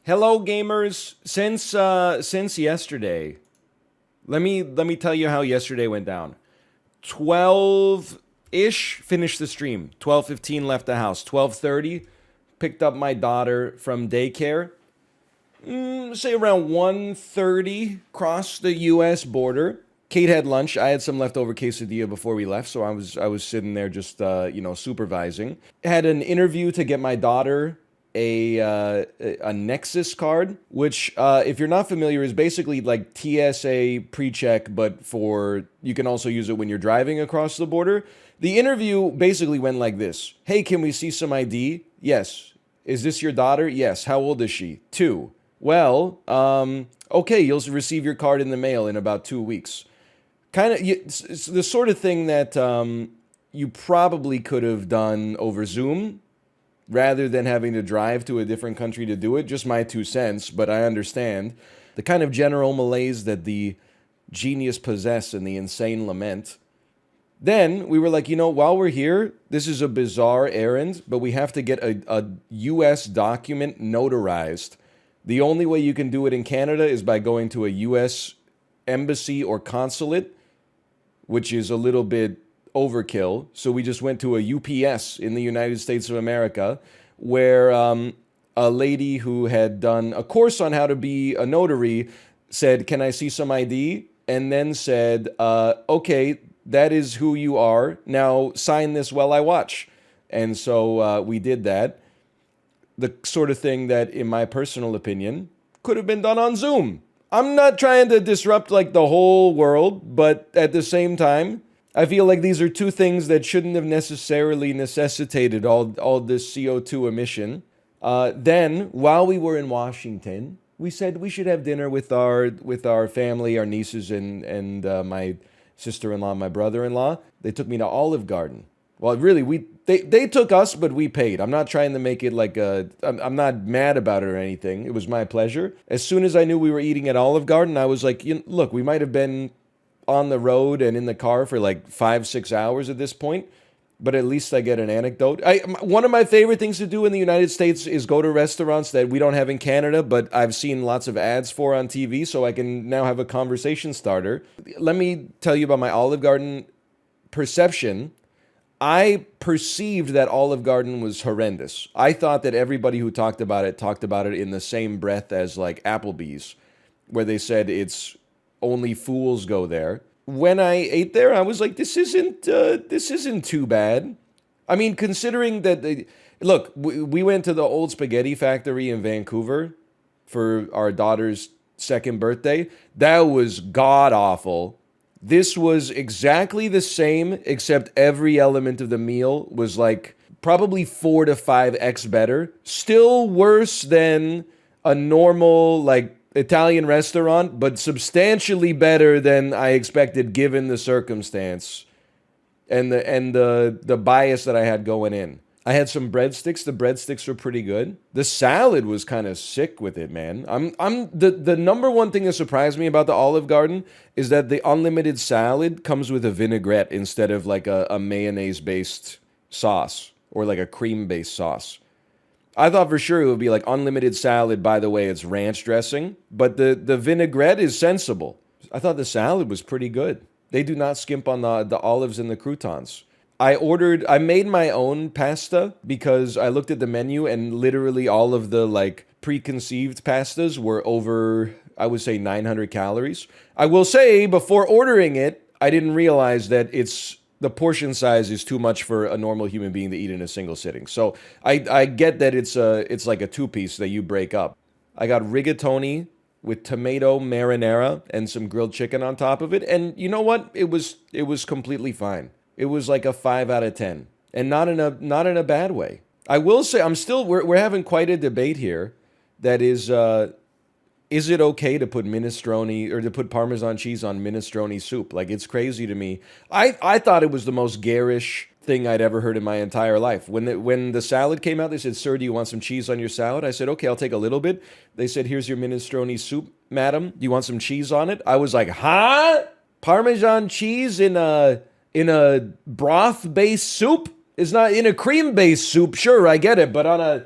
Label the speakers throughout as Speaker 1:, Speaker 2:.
Speaker 1: Hello, gamers. Since yesterday, let me tell you how yesterday went down. 12-ish finished the stream. 12:15 left the house. 12:30 picked up my daughter from daycare. Say around 1:30 crossed the U.S. border. Kate had lunch. I had some leftover quesadilla before we left, so I was sitting there just supervising. Had an interview to get my daughter a Nexus card, which if you're not familiar is basically like TSA pre-check, but for you can also use it when you're driving across the border. The interview basically went like this: Hey, can we see some ID? Yes. Is this your daughter? Yes. How old is she? 2. Well, okay, you'll receive your card in the mail in about 2 weeks. Kind of it's the sort of thing that you probably could have done over Zoom rather than having to drive to a different country to do it. Just my 2 cents, but I understand the kind of general malaise that the genius possess and the insane lament. Then we were like, while we're here, this is a bizarre errand, but we have to get a US document notarized. The only way you can do it in Canada is by going to a US embassy or consulate, which is a little bit overkill. So we just went to a UPS in the United States of America, where a lady who had done a course on how to be a notary said, "Can I see some ID?" And then said, "Okay, that is who you are. Now sign this while I watch." And so we did that. The sort of thing that, in my personal opinion, could have been done on Zoom. I'm not trying to disrupt like the whole world, but at the same time, I feel like these are two things that shouldn't have necessarily necessitated all this CO2 emission. Then, while we were in Washington, we said we should have dinner with our family, our nieces and my sister-in-law, my brother-in-law. They took me to Olive Garden. Well, really, they took us, but we paid. I'm not trying to make it like I'm not mad about it or anything. It was my pleasure. As soon as I knew we were eating at Olive Garden, I was like, look, we might have been on the road and in the car for like 5-6 hours at this point, but at least I get an anecdote. One of my favorite things to do in the United States is go to restaurants that we don't have in Canada, but I've seen lots of ads for on TV, so I can now have a conversation starter. Let me tell you about my Olive Garden perception. I perceived that Olive Garden was horrendous. I thought that everybody who talked about it in the same breath as like Applebee's, where they said it's only fools go there. When I ate there, I was like, this isn't too bad. I mean, considering that look, we went to the old spaghetti factory in Vancouver for our daughter's second birthday. That was god awful. This was exactly the same, except every element of the meal was like probably 4 to 5x better. Still worse than a normal like Italian restaurant, but substantially better than I expected given the circumstance and the bias that I had going in. I had some breadsticks. The breadsticks were pretty good. The salad was kind of sick with it, man. The number one thing that surprised me about the Olive Garden is that the unlimited salad comes with a vinaigrette instead of like a mayonnaise based sauce or like a cream based sauce. I thought for sure it would be like unlimited salad. By the way, it's ranch dressing, but the vinaigrette is sensible. I thought the salad was pretty good. They do not skimp on the olives and the croutons. I made my own pasta because I looked at the menu and literally all of the like preconceived pastas were over, I would say 900 calories. I will say before ordering it, I didn't realize that the portion size is too much for a normal human being to eat in a single sitting. So I get that it's like a 2-piece that you break up. I got rigatoni with tomato marinara and some grilled chicken on top of it, and you know what? It was completely fine. It was like a 5 out of 10, and not in a bad way. I will say we're having quite a debate here. That is it okay to put minestrone or to put Parmesan cheese on minestrone soup? Like, it's crazy to me. I thought it was the most garish thing I'd ever heard in my entire life. When the salad came out, they said, "Sir, do you want some cheese on your salad?" I said, "Okay, I'll take a little bit." They said, "Here's your minestrone soup, madam. Do you want some cheese on it?" I was like, "Huh? Parmesan cheese in a broth-based soup? Is not in a cream-based soup. Sure, I get it, but on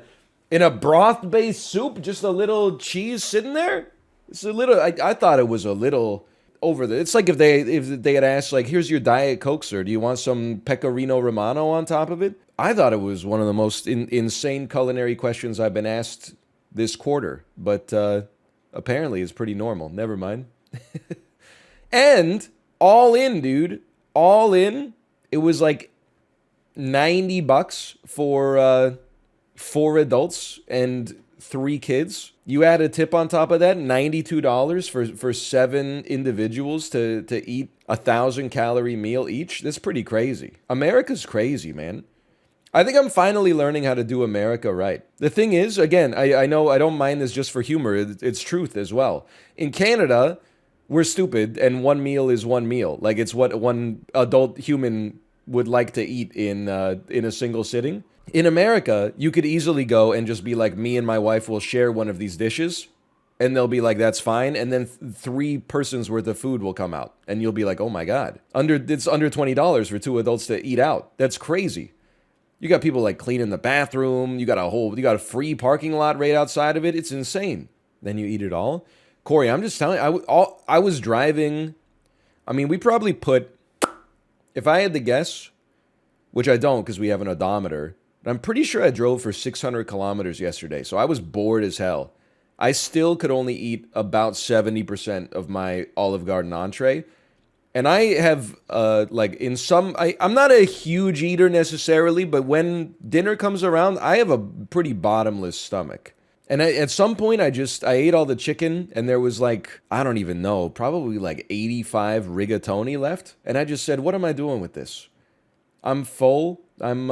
Speaker 1: In a broth-based soup, just a little cheese sitting there. It's a little. I thought it was a little over the. It's like if they had asked like, "Here's your Diet Coke, sir. Do you want some Pecorino Romano on top of it?" I thought it was one of the most insane culinary questions I've been asked this quarter, but apparently it's pretty normal. Never mind. And all in, dude, all in, it was like $90 for 4 adults and 3 kids. You add a tip on top of that, $92 for 7 individuals to eat 1,000-calorie meal each. That's pretty crazy. America's crazy, man. I think I'm finally learning how to do America right. The thing is, again, I know I don't mind this just for humor. It's truth as well. In Canada, we're stupid, and one meal is one meal. Like, it's what one adult human would like to eat in a single sitting. In America, you could easily go and just be like, me and my wife will share one of these dishes, and they'll be like, that's fine. And then 3 persons worth of food will come out, and you'll be like, oh my God. It's under $20 for 2 adults to eat out. That's crazy. You got people like cleaning the bathroom. You got a free parking lot right outside of it. It's insane. Then you eat it all. Corey, I'm just telling you, I was driving. I mean, we probably put, if I had to guess, which I don't because we have an odometer, but I'm pretty sure I drove for 600 kilometers yesterday. So I was bored as hell. I still could only eat about 70% of my Olive Garden entree. And I have, I'm not a huge eater necessarily, but when dinner comes around, I have a pretty bottomless stomach. And at some point, I ate all the chicken, and there was like, I don't even know, probably like 85 rigatoni left. And I just said, what am I doing with this? I'm full. I'm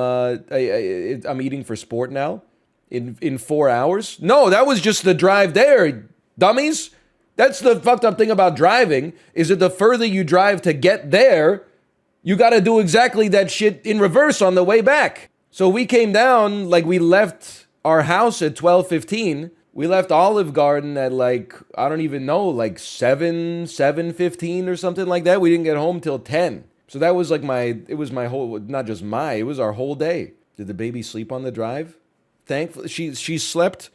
Speaker 1: eating for sport now. In 4 hours? No, that was just the drive there, dummies. That's the fucked up thing about driving, is that the further you drive to get there, you got to do exactly that shit in reverse on the way back. So we came down, like we left our house at 12:15. We left Olive Garden at like, I don't even know, like 7:15 or something like that. We didn't get home till 10. So that was like it was our whole day. Did the baby sleep on the drive? Thankfully, she slept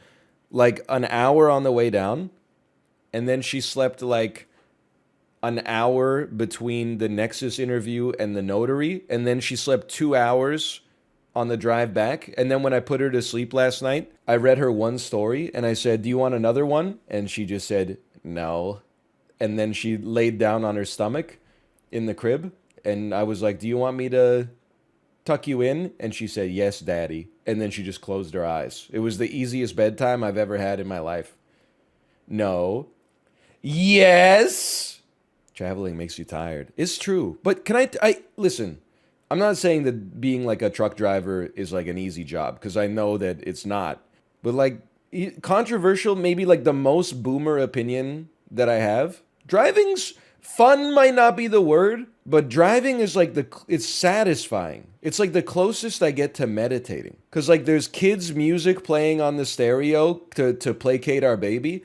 Speaker 1: like an hour on the way down. And then she slept like an hour between the Nexus interview and the notary. And then she slept 2 hours on the drive back. And then when I put her to sleep last night, I read her one story and I said, do you want another one? And she just said, no. And then she laid down on her stomach in the crib. And I was like, do you want me to tuck you in? And she said, yes, daddy. And then she just closed her eyes. It was the easiest bedtime I've ever had in my life. No. Yes. Traveling makes you tired. It's true. But can I listen, I'm not saying that being like a truck driver is like an easy job, because I know that it's not. But like, controversial, maybe like the most boomer opinion that I have. Driving's fun might not be the word, but driving is like it's satisfying. It's like the closest I get to meditating. Because like there's kids' music playing on the stereo to placate our baby.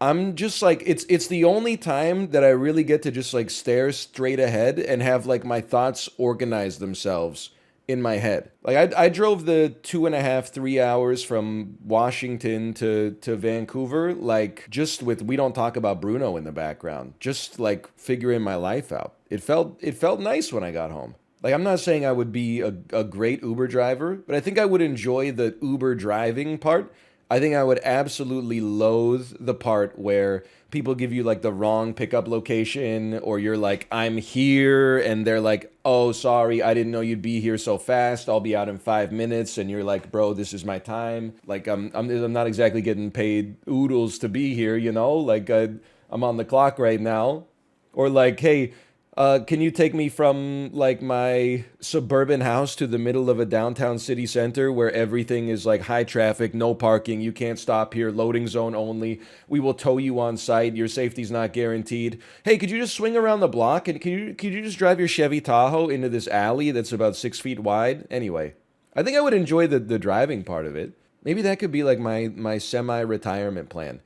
Speaker 1: I'm just like, it's the only time that I really get to just like stare straight ahead and have like my thoughts organize themselves in my head. Like I drove the 2.5, 3 hours from Washington to Vancouver, like just with We Don't Talk About Bruno in the background, just like figuring my life out. It felt nice when I got home. Like, I'm not saying I would be a great Uber driver, but I think I would enjoy the Uber driving part. I think I would absolutely loathe the part where people give you like the wrong pickup location, or you're like, I'm here, and they're like, oh, sorry, I didn't know you'd be here so fast. I'll be out in 5 minutes, and you're like, bro, this is my time. Like, I'm not exactly getting paid oodles to be here, you know? Like, I'm on the clock right now. Or like, hey, can you take me from like my suburban house to the middle of a downtown city center where everything is like high traffic, no parking, you can't stop here, loading zone only. We will tow you on site. Your safety's not guaranteed. Hey, could you just swing around the block and could you just drive your Chevy Tahoe into this alley that's about 6 feet wide? Anyway, I think I would enjoy the driving part of it. Maybe that could be like my semi-retirement plan.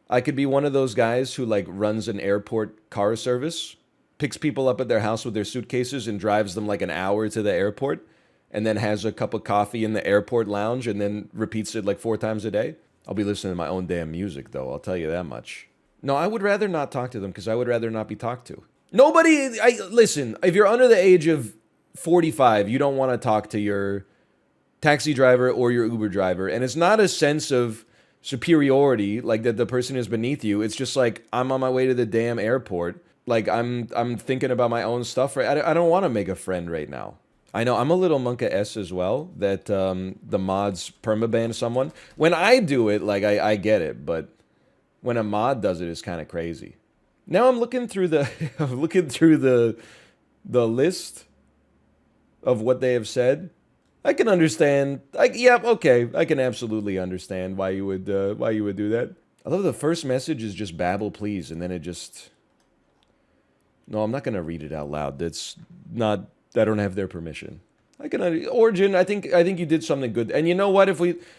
Speaker 1: I could be one of those guys who like runs an airport car service, picks people up at their house with their suitcases and drives them like an hour to the airport, and then has a cup of coffee in the airport lounge and then repeats it like 4 times a day. I'll be listening to my own damn music, though. I'll tell you that much. No, I would rather not talk to them because I would rather not be talked to. Listen, if you're under the age of 45, you don't want to talk to your taxi driver or your Uber driver. And it's not a sense of superiority, like that the person is beneath you. It's just like, I'm on my way to the damn airport. Like, I'm thinking about my own stuff. Right? I don't want to make a friend right now. I know, I'm a little monka-s as well, that the mods permaban someone. When I do it, like, I get it, but when a mod does it, it's kind of crazy. Now I'm looking through the the list of what they have said. I can understand. Okay, I can absolutely understand why you would do that. I love the first message is just babble, please, and then it just. No, I'm not gonna read it out loud. That's not. I don't have their permission. I can Origin. I think you did something good. And you know what?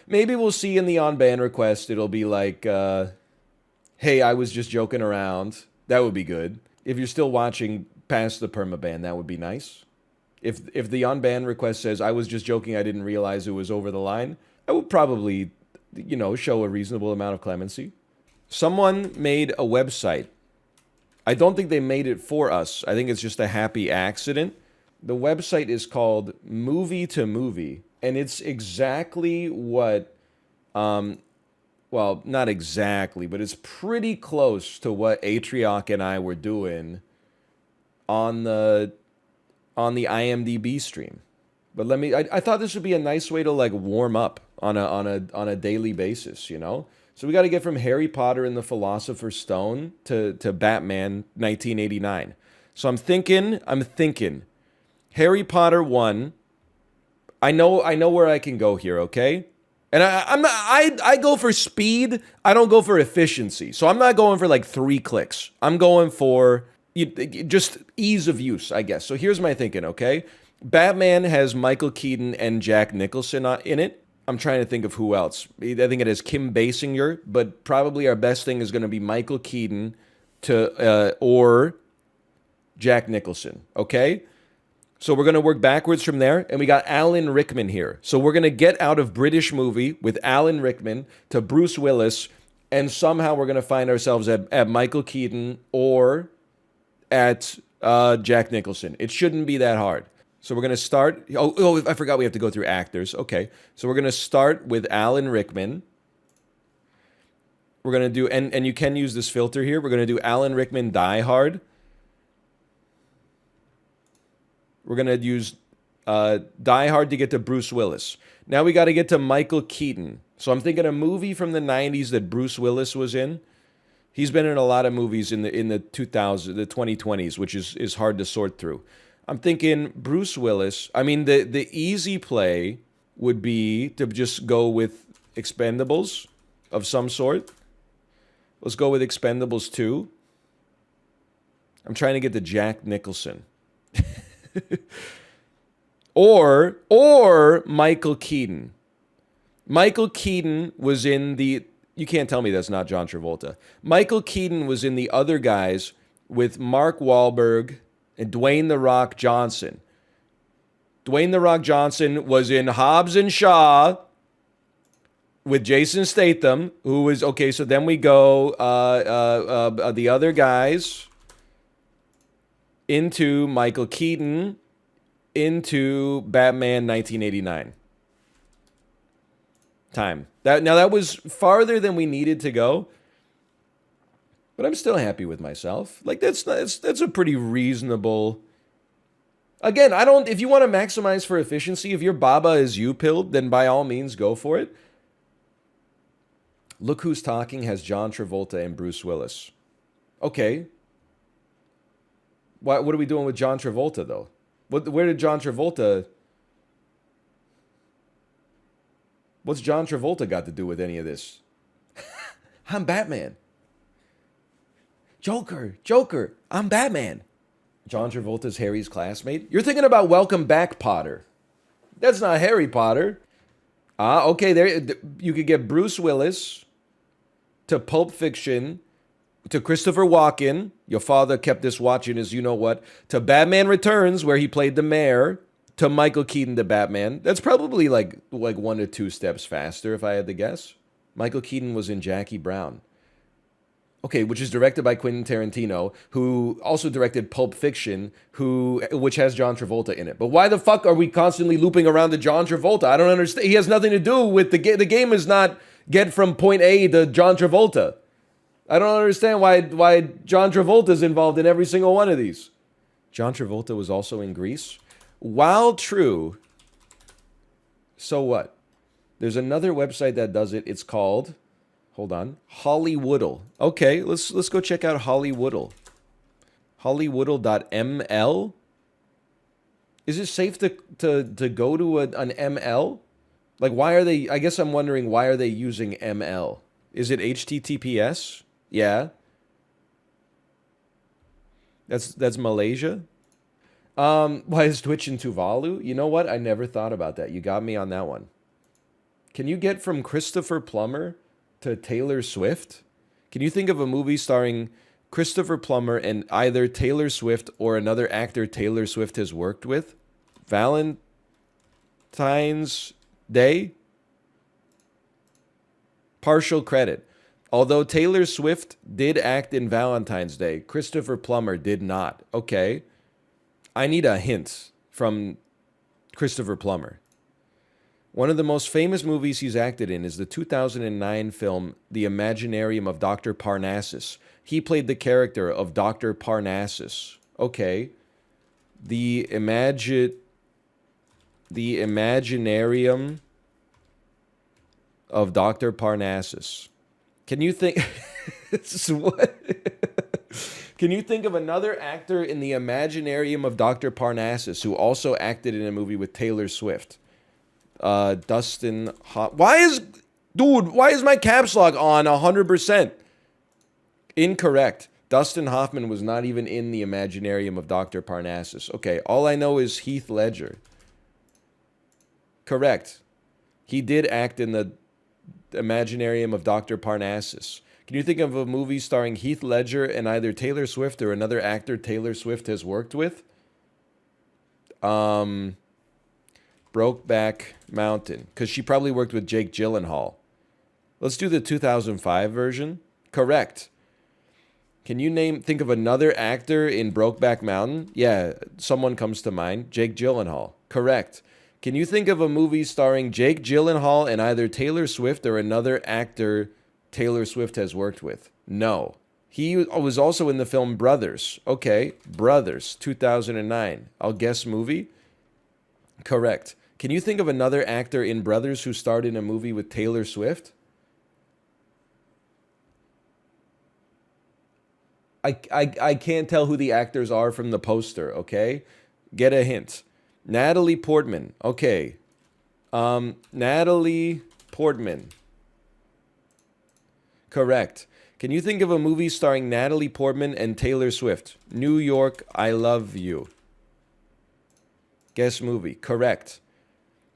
Speaker 1: Maybe we'll see in the on ban request, it'll be like, hey, I was just joking around. That would be good. If you're still watching past the permaban, that would be nice. If the on ban request says I was just joking, I didn't realize it was over the line, I would probably, show a reasonable amount of clemency. Someone made a website. I don't think they made it for us. I think it's just a happy accident. The website is called Movie to Movie, and it's exactly what, well, not exactly, but it's pretty close to what Atrioc and I were doing on the IMDb stream. But I thought this would be a nice way to like warm up on a daily basis, So we got to get from Harry Potter and the Philosopher's Stone to Batman 1989. So I'm thinking Harry Potter 1. I know where I can go here, okay? And I go for speed. I don't go for efficiency. So I'm not going for like 3 clicks. I'm going for just ease of use, I guess. So here's my thinking, okay? Batman has Michael Keaton and Jack Nicholson in it. I'm trying to think of who else. I think it is Kim Basinger, but probably our best thing is going to be Michael Keaton or Jack Nicholson, okay? So we're going to work backwards from there, and we got Alan Rickman here. So we're going to get out of British movie with Alan Rickman to Bruce Willis, and somehow we're going to find ourselves at Michael Keaton or at Jack Nicholson. It shouldn't be that hard. So we're going to start... Oh, I forgot we have to go through actors. Okay, so we're going to start with Alan Rickman. We're going to do... And you can use this filter here. We're going to do Alan Rickman Die Hard. We're going to use Die Hard to get to Bruce Willis. Now we got to get to Michael Keaton. So I'm thinking a movie from the 90s that Bruce Willis was in. He's been in a lot of movies in the 2020s, which is hard to sort through. I'm thinking Bruce Willis. I mean, the easy play would be to just go with Expendables of some sort. Let's go with Expendables 2. I'm trying to get to Jack Nicholson. or Michael Keaton. Michael Keaton was in the... You can't tell me that's not John Travolta. Michael Keaton was in The Other Guys with Mark Wahlberg and Dwayne The Rock Johnson. Dwayne The Rock Johnson was in Hobbs and Shaw with Jason Statham, who was... Okay, so then we go The Other Guys into Michael Keaton into Batman 1989. Time. That was farther than we needed to go, but I'm still happy with myself. Like that's a pretty reasonable. Again, if you want to maximize for efficiency, if your Baba is you pilled, then by all means go for it. Look Who's Talking has John Travolta and Bruce Willis. Okay. What are we doing with John Travolta though? Where did John Travolta? What's John Travolta got to do with any of this? I'm Batman. Joker, I'm Batman. John Travolta's Harry's classmate? You're thinking about Welcome Back, Potter. That's not Harry Potter. Okay, there you could get Bruce Willis to Pulp Fiction, to Christopher Walken, your father kept this watching as you know what, to Batman Returns, where he played the mayor, to Michael Keaton the Batman. That's probably like 1 to 2 steps faster if I had to guess. Michael Keaton was in Jackie Brown. Okay, which is directed by Quentin Tarantino, who also directed Pulp Fiction, which has John Travolta in it. But why the fuck are we constantly looping around to John Travolta? I don't understand. He has nothing to do with the game. The game is not get from point A to John Travolta. I don't understand why John Travolta is involved in every single one of these. John Travolta was also in Grease. While true, so what? There's another website that does it. It's called... Hold on. Hollywoodle. Okay, let's go check out Hollywoodle. Hollywoodle.ml. Is it safe to go to an ML? Like, why are they... I guess I'm wondering, why are they using ML? Is it HTTPS? Yeah. That's Malaysia. Why is Twitch in Tuvalu? You know what? I never thought about that. You got me on that one. Can you get from Christopher Plummer to Taylor Swift? Can you think of a movie starring Christopher Plummer and either Taylor Swift or another actor Taylor Swift has worked with? Valentine's Day? Partial credit. Although Taylor Swift did act in Valentine's Day, Christopher Plummer did not. Okay. I need a hint from Christopher Plummer. One of the most famous movies he's acted in is the 2009 film The Imaginarium of Dr. Parnassus. He played the character of Dr. Parnassus. Okay. The Imaginarium of Dr. Parnassus. Can you think... What? Can you think of another actor in the Imaginarium of Dr. Parnassus who also acted in a movie with Taylor Swift? Dustin why is my caps lock on 100%? Incorrect. Dustin Hoffman was not even in the Imaginarium of Dr. Parnassus. Okay, all I know is Heath Ledger. Correct. He did act in the Imaginarium of Dr. Parnassus. Can you think of a movie starring Heath Ledger and either Taylor Swift or another actor Taylor Swift has worked with? Brokeback Mountain, because she probably worked with Jake Gyllenhaal. Let's do the 2005 version. Correct. Can you think of another actor in Brokeback Mountain? Yeah, someone comes to mind. Jake Gyllenhaal. Correct. Can you think of a movie starring Jake Gyllenhaal and either Taylor Swift or another actor Taylor Swift has worked with? No. He was also in the film Brothers. Okay, Brothers, 2009. I'll guess movie. Correct. Can you think of another actor in Brothers who starred in a movie with Taylor Swift? I can't tell who the actors are from the poster, okay? Get a hint. Natalie Portman. Okay. Natalie Portman. Correct. Can you think of a movie starring Natalie Portman and Taylor Swift? New York, I Love You. Guess movie. Correct.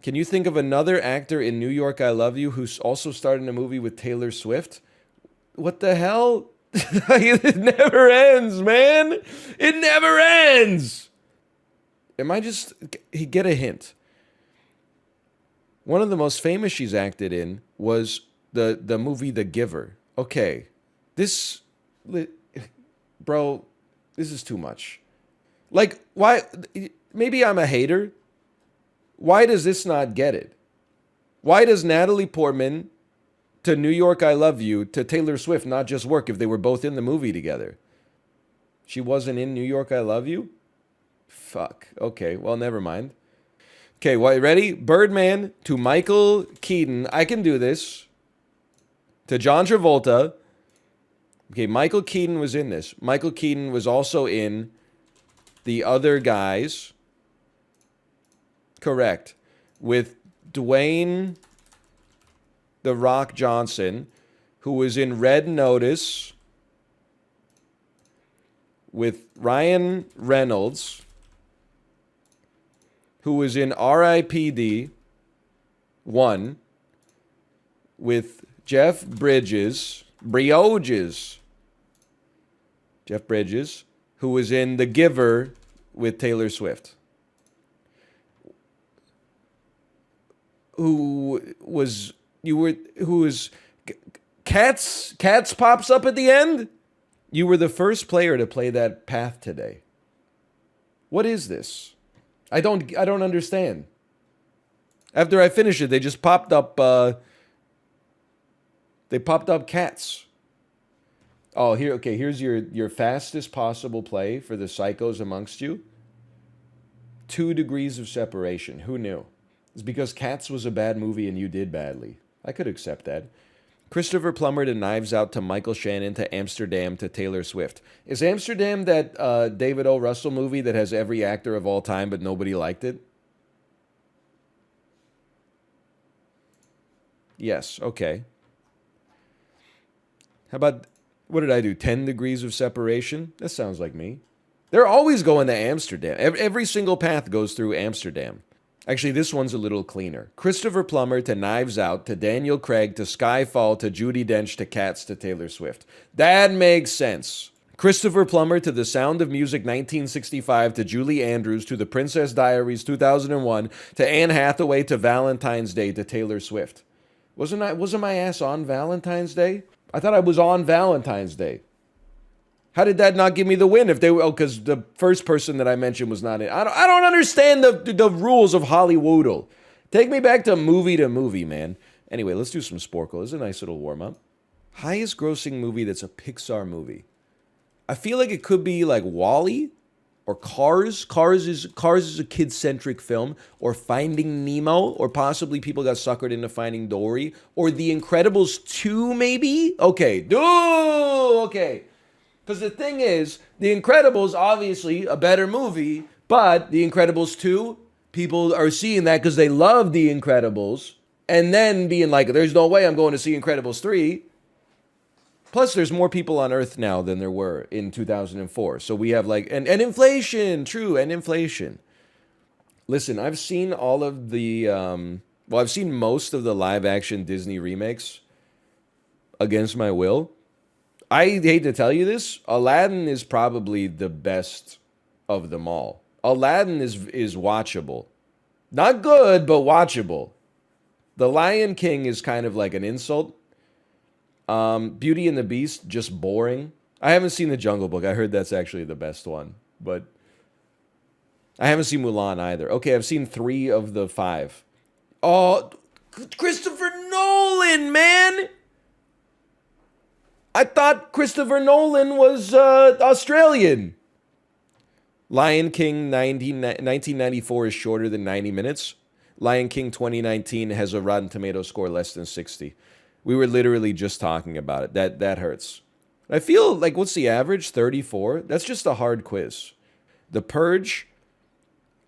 Speaker 1: Can you think of another actor in New York, I Love You who's also starred in a movie with Taylor Swift? What the hell? It never ends, man. It never ends. Get a hint. One of the most famous she's acted in was the movie The Giver. Okay. Bro, this is too much. Like, why? Maybe I'm a hater. Why does this not get it? Why does Natalie Portman to New York, I Love You to Taylor Swift not just work if they were both in the movie together? She wasn't in New York, I Love You? Fuck. Okay, well, never mind. Okay, ready? Birdman to Michael Keaton. I can do this. To John Travolta. Okay, Michael Keaton was in this. Michael Keaton was also in The Other Guys. Correct. With Dwayne The Rock Johnson, who was in Red Notice. With Ryan Reynolds, who was in R.I.P.D. 1. With Jeff Bridges, Jeff Bridges, who was in The Giver with Taylor Swift. who was Cats pops up at the end? You were the first player to play that path today. What is this? I don't understand. After I finished it, they just popped up cats. Oh, here's your fastest possible play for the psychos amongst you. 2 degrees of separation. Who knew? It's because Cats was a bad movie and you did badly. I could accept that. Christopher Plummer to Knives Out to Michael Shannon to Amsterdam to Taylor Swift. Is Amsterdam that David O. Russell movie that has every actor of all time but nobody liked it? Yes, okay. How about, what did I do? 10 degrees of separation? That sounds like me. They're always going to Amsterdam. Every single path goes through Amsterdam. Actually, this one's a little cleaner. Christopher Plummer to Knives Out to Daniel Craig to Skyfall to Judi Dench to Cats to Taylor Swift. That makes sense. Christopher Plummer to The Sound of Music 1965 to Julie Andrews to The Princess Diaries 2001 to Anne Hathaway to Valentine's Day to Taylor Swift. Wasn't my ass on Valentine's Day? I thought I was on Valentine's Day. How did that not give me the win? If they were, because the first person that I mentioned was not in. I don't understand the rules of Hollywoodle. Take me back to movie, man. Anyway, let's do some Sporcle. It's a nice little warm up. Highest grossing movie that's a Pixar movie. I feel like it could be like WALL-E or Cars. Cars is a kid-centric film, or Finding Nemo, or possibly people got suckered into Finding Dory, or The Incredibles 2, maybe. Okay, okay. Because the thing is, The Incredibles, obviously, a better movie, but The Incredibles 2, people are seeing that because they love The Incredibles, and then being like, there's no way I'm going to see Incredibles 3. Plus, there's more people on Earth now than there were in 2004. So we have like, and inflation, true, and inflation. Listen, I've seen all of the, I've seen most of the live-action Disney remakes against my will. I hate to tell you this, Aladdin is probably the best of them all. Aladdin is watchable. Not good, but watchable. The Lion King is kind of like an insult. Beauty and the Beast, just boring. I haven't seen The Jungle Book. I heard that's actually the best one. But I haven't seen Mulan either. Okay, I've seen 3 of the 5. Oh, Christopher Nolan, man! I thought Christopher Nolan was Australian. Lion King 1994 is shorter than 90 minutes. Lion King 2019 has a Rotten Tomato score less than 60. We were literally just talking about it. That hurts. I feel like, what's the average? 34? That's just a hard quiz. The Purge,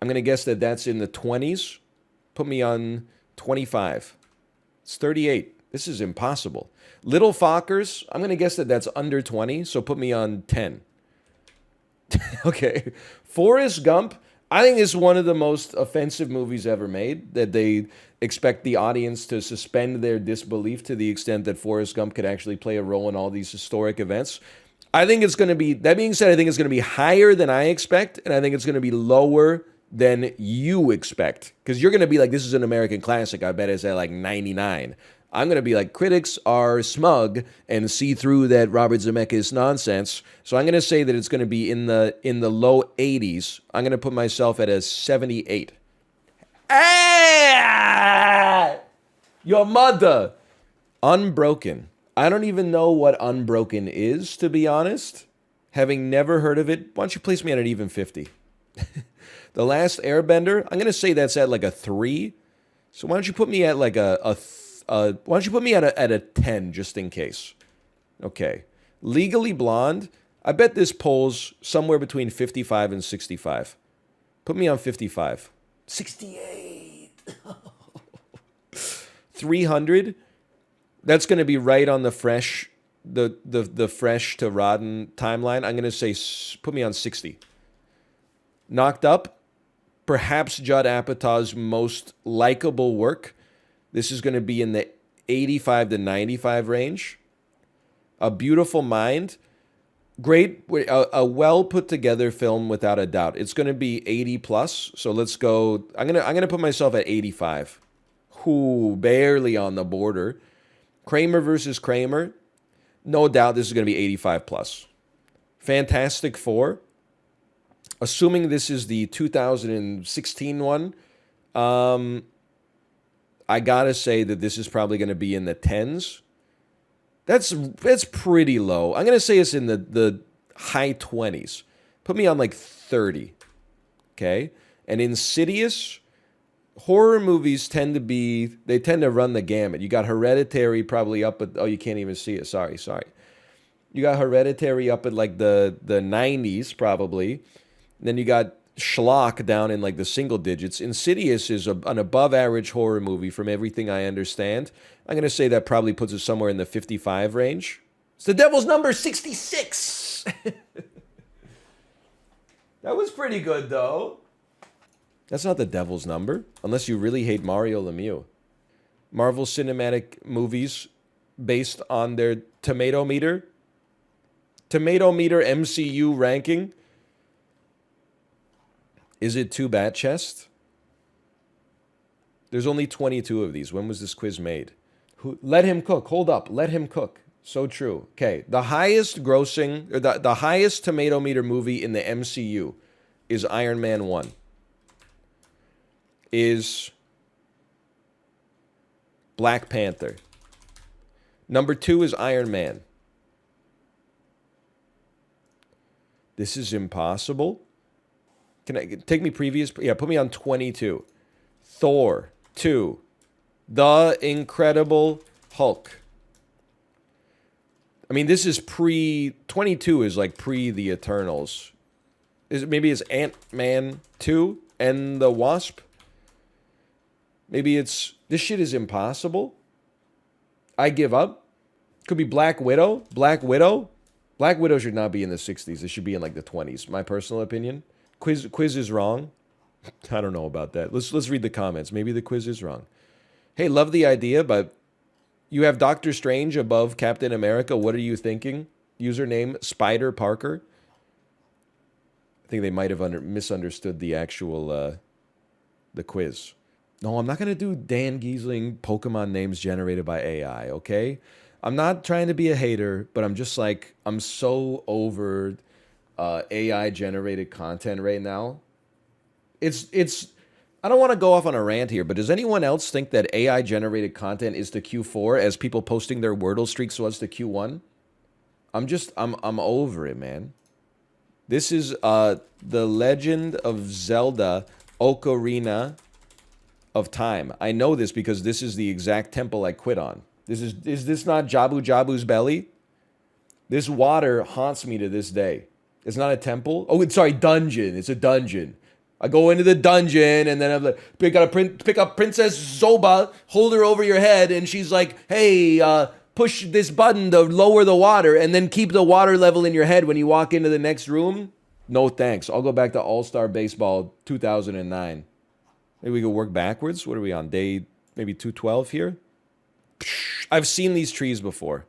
Speaker 1: I'm going to guess that that's in the 20s. Put me on 25. It's 38. This is impossible. Little Fockers, I'm going to guess that that's under 20, so put me on 10. Okay. Forrest Gump, I think it's one of the most offensive movies ever made, that they expect the audience to suspend their disbelief to the extent that Forrest Gump could actually play a role in all these historic events. I think it's going to be, that being said, I think it's going to be higher than I expect, and I think it's going to be lower than you expect. Because you're going to be like, this is an American classic. I bet it's at like 99. I'm going to be like, critics are smug and see through that Robert Zemeckis nonsense. So I'm going to say that it's going to be in the low 80s. I'm going to put myself at a 78. Ah! Your mother. Unbroken. I don't even know what Unbroken is, to be honest. Having never heard of it, why don't you place me at an even 50? The Last Airbender, I'm going to say that's at like a 3. So why don't you put me at like why don't you put me at a 10 just in case? Okay. Legally Blonde, I bet this polls somewhere between 55 and 65. Put me on 55. 68. 300. That's going to be right on the fresh to rotten timeline. I'm going to say put me on 60. Knocked Up, perhaps Judd Apatow's most likable work. This is going to be in the 85 to 95 range. A Beautiful Mind, great, a well put together film without a doubt. It's going to be 80 plus. So let's go. I'm going to put myself at 85. Ooh, barely on the border. Kramer versus Kramer. No doubt this is going to be 85 plus. Fantastic Four. Assuming this is the 2016 one, I gotta say that this is probably going to be in the tens. That's pretty low. I'm going to say it's in the high 20s. Put me on like 30. Okay? And Insidious, horror movies tend to run the gamut. You got Hereditary probably up at, oh, you can't even see it. Sorry. You got Hereditary up at like the 90s probably. Then you got Schlock down in like the single digits. Insidious is an above average horror movie from everything I understand. I'm going to say that probably puts it somewhere in the 55 range. It's the devil's number 66. That was pretty good though. That's not the devil's number, unless you really hate Mario Lemieux. Marvel Cinematic Movies based on their Tomatometer. Tomatometer MCU ranking. Is it too bad, Chest? There's only 22 of these. When was this quiz made? Let him cook. Hold up. Let him cook. So true. Okay. The highest grossing, or the highest Tomatometer movie in the MCU is Iron Man 1. Is Black Panther. Number 2 is Iron Man. This is impossible. Can I take me previous? Yeah, put me on 22. Thor 2. The Incredible Hulk. I mean, this is 22 is like pre the Eternals. Maybe it's Ant-Man 2 and the Wasp? Maybe it's, this shit is impossible. I give up. Could be Black Widow. Black Widow should not be in the 60s. It should be in like the 20s. My personal opinion. Quiz is wrong. I don't know about that. Let's read the comments. Maybe the quiz is wrong. Hey, love the idea, but you have Doctor Strange above Captain America. What are you thinking? Username Spider Parker. I think they might have misunderstood the actual the quiz. No, I'm not going to do Dan Giesling Pokemon names generated by AI, okay? I'm not trying to be a hater, but I'm just like, I'm so over AI generated content right now. It's I don't want to go off on a rant here, but does anyone else think that AI generated content is the Q4 as people posting their Wordle streaks was the Q1? I'm over it, man. This is The Legend of Zelda Ocarina of Time. I know this because this is the exact temple I quit on. Is this not Jabu Jabu's belly? This water haunts me to this day. It's not a temple. Oh, sorry, dungeon. It's a dungeon. I go into the dungeon and then I'm like, pick up Princess Zoba, hold her over your head, and she's like, hey, push this button to lower the water and then keep the water level in your head when you walk into the next room. No thanks. I'll go back to All-Star Baseball 2009. Maybe we could work backwards. What are we on? Day maybe 212 here? I've seen these trees before.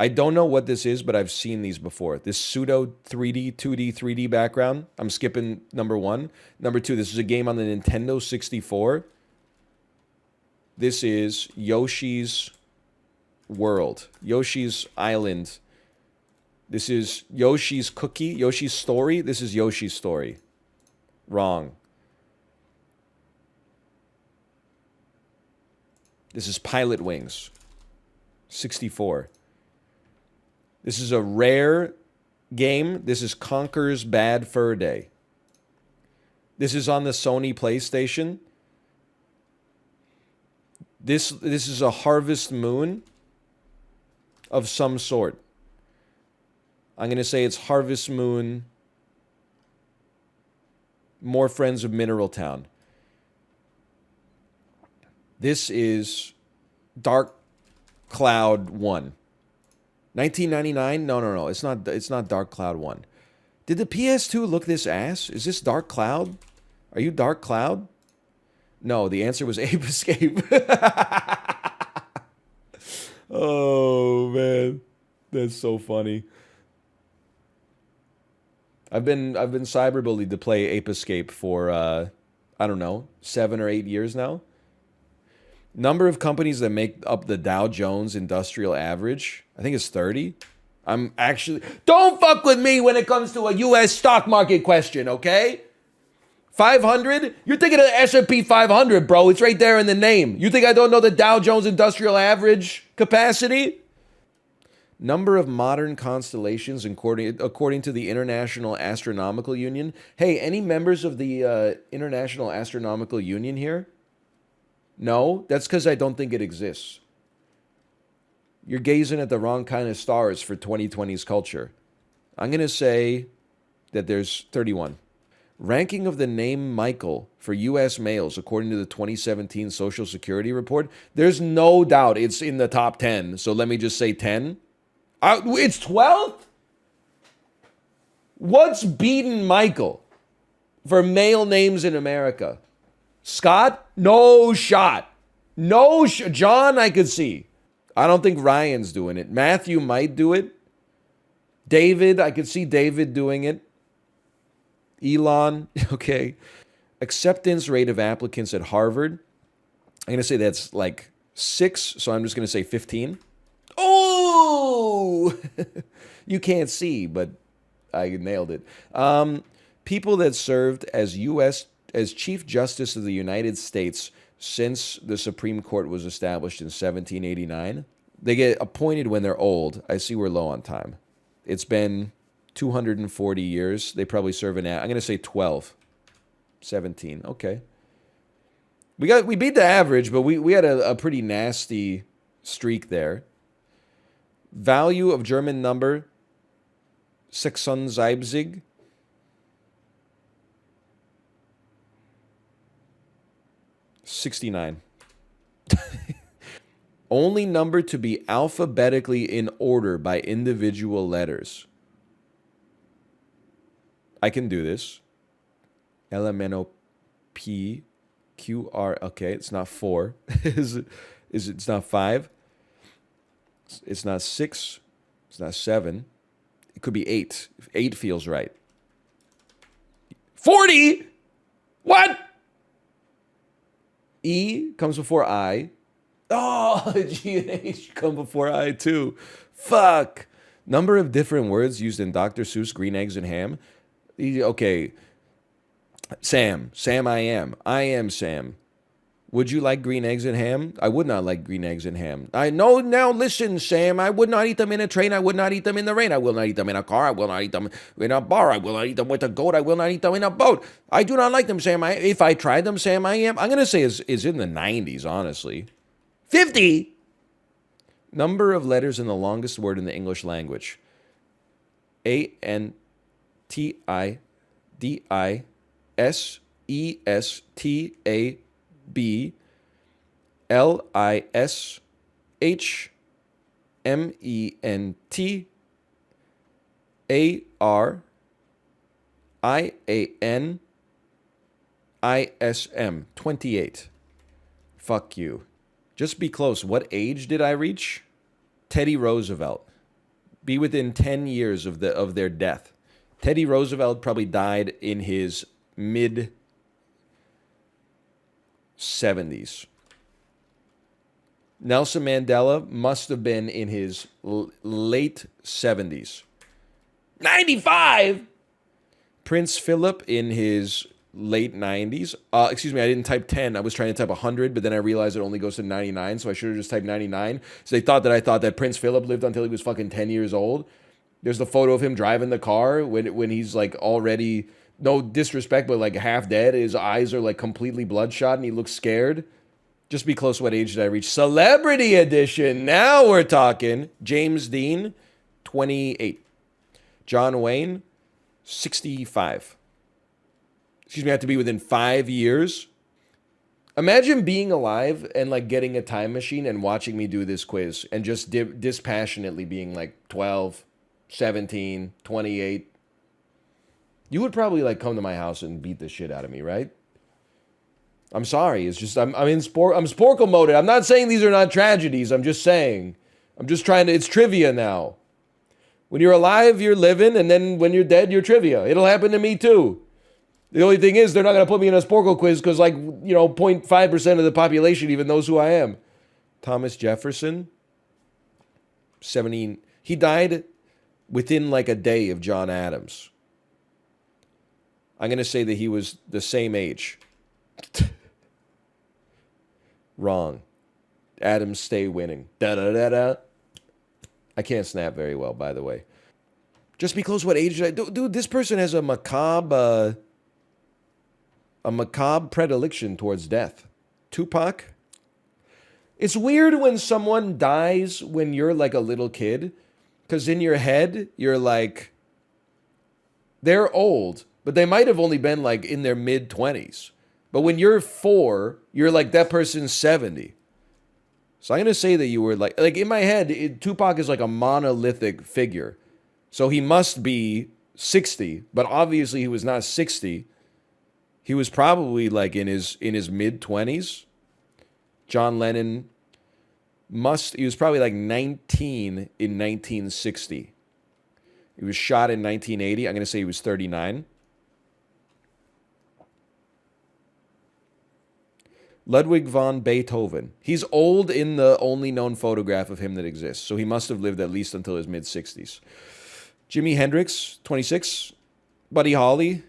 Speaker 1: I don't know what this is, but I've seen these before. This pseudo 3D, 2D, 3D background. I'm skipping number 1. Number 2, this is a game on the Nintendo 64. This is Yoshi's World. Yoshi's Island. This is Yoshi's Cookie. Yoshi's Story. This is Yoshi's Story. Wrong. This is Pilot Wings. 64. This is a rare game. This is Conker's Bad Fur Day. This is on the Sony PlayStation. This is a Harvest Moon of some sort. I'm going to say it's Harvest Moon. More Friends of Mineral Town. This is Dark Cloud 1. 1999? No. It's not Dark Cloud 1. Did the PS2 look this ass? Is this Dark Cloud? Are you Dark Cloud? No, the answer was Ape Escape. Oh, man. That's so funny. I've been cyberbullied to play Ape Escape for I don't know, 7 or 8 years now. Number of companies that make up the Dow Jones Industrial Average, I think it's 30. I'm actually... Don't fuck with me when it comes to a U.S. stock market question, okay? 500? You're thinking of the S&P 500, bro. It's right there in the name. You think I don't know the Dow Jones Industrial Average capacity? Number of modern constellations according to the International Astronomical Union. Hey, any members of the International Astronomical Union here? No? That's because I don't think it exists. You're gazing at the wrong kind of stars for 2020's culture. I'm going to say that there's 31. Ranking of the name Michael for U.S. males according to the 2017 Social Security report. There's no doubt it's in the top 10. So let me just say 10. It's 12th? What's beating Michael for male names in America? Scott? No shot. John, I could see. I don't think Ryan's doing it. Matthew might do it. David, I could see David doing it. Elon, okay. Acceptance rate of applicants at Harvard. I'm going to say that's like 6, so I'm just going to say 15. Oh! You can't see, but I nailed it. People that served as Chief Justice of the United States since the Supreme Court was established in 1789. They get appointed when they're old. I see we're low on time. It's been 240 years. They probably serve I'm going to say 12. 17. Okay. We beat the average, but we had a pretty nasty streak there. Value of German number 670. $69. Only number to be alphabetically in order by individual letters. I can do this. LMNOP QR. Okay, it's not 4. It's not 5. It's not 6. It's not 7. It could be 8. 8 feels right. 40? What? E comes before I. Oh, G and H come before I too. Fuck. Number of different words used in Dr. Seuss' Green Eggs and Ham. Okay. Sam, I am Sam. Would you like green eggs and ham? I would not like green eggs and ham. I know. Now listen, Sam. I would not eat them in a train. I would not eat them in the rain. I will not eat them in a car. I will not eat them in a bar. I will not eat them with a goat. I will not eat them in a boat. I do not like them, Sam. If I tried them, Sam, I am. I'm going to say is in the 90s, honestly. 50? Number of letters in the longest word in the English language. ANTIDISESTAB LISHMENTARIANISM. 28. Fuck you. Just be close. What age did I reach? Teddy Roosevelt. Be within 10 years of their death. Teddy Roosevelt probably died in his mid-70s. Nelson Mandela must have been in his late 70s. 95? Prince Philip in his late 90s. Excuse me, I didn't type 10. I was trying to type 100, but then I realized it only goes to 99, so I should have just typed 99. So I thought that Prince Philip lived until he was fucking 10 years old. There's the photo of him driving the car when he's like already, no disrespect, but like half dead. His eyes are like completely bloodshot and he looks scared. Just be close. What age did I reach? Celebrity edition. Now we're talking. James Dean, 28. John Wayne, 65. Excuse me, I have to be within 5 years. Imagine being alive and like getting a time machine and watching me do this quiz and just dispassionately being like 12, 17, 28. You would probably like come to my house and beat the shit out of me, right? I'm sorry. It's just I'm Sporcle mode. I'm not saying these are not tragedies. I'm just saying. I'm just trying to. It's trivia now. When you're alive, you're living, and then when you're dead, you're trivia. It'll happen to me too. The only thing is, they're not going to put me in a Sporcle quiz because, like, 0.5% of the population even knows who I am. Thomas Jefferson, 17. He died within like a day of John Adams. I'm going to say that he was the same age. Wrong. Adams stay winning. Da-da-da-da. I can't snap very well, by the way. Just be close. What age did I do? Dude, this person has a macabre predilection towards death. Tupac. It's weird when someone dies when you're like a little kid, because in your head, you're like, they're old, but they might have only been like in their mid-20s. But when you're 4, you're like, that person's 70. So I'm going to say that you were like in my head, Tupac is like a monolithic figure. So he must be 60, but obviously he was not 60. He was probably like in his mid-20s. John Lennon he was probably like 19 in 1960. He was shot in 1980. I'm going to say he was 39. Ludwig von Beethoven. He's old in the only known photograph of him that exists, so he must have lived at least until his mid-60s. Jimi Hendrix, 26. Buddy Holly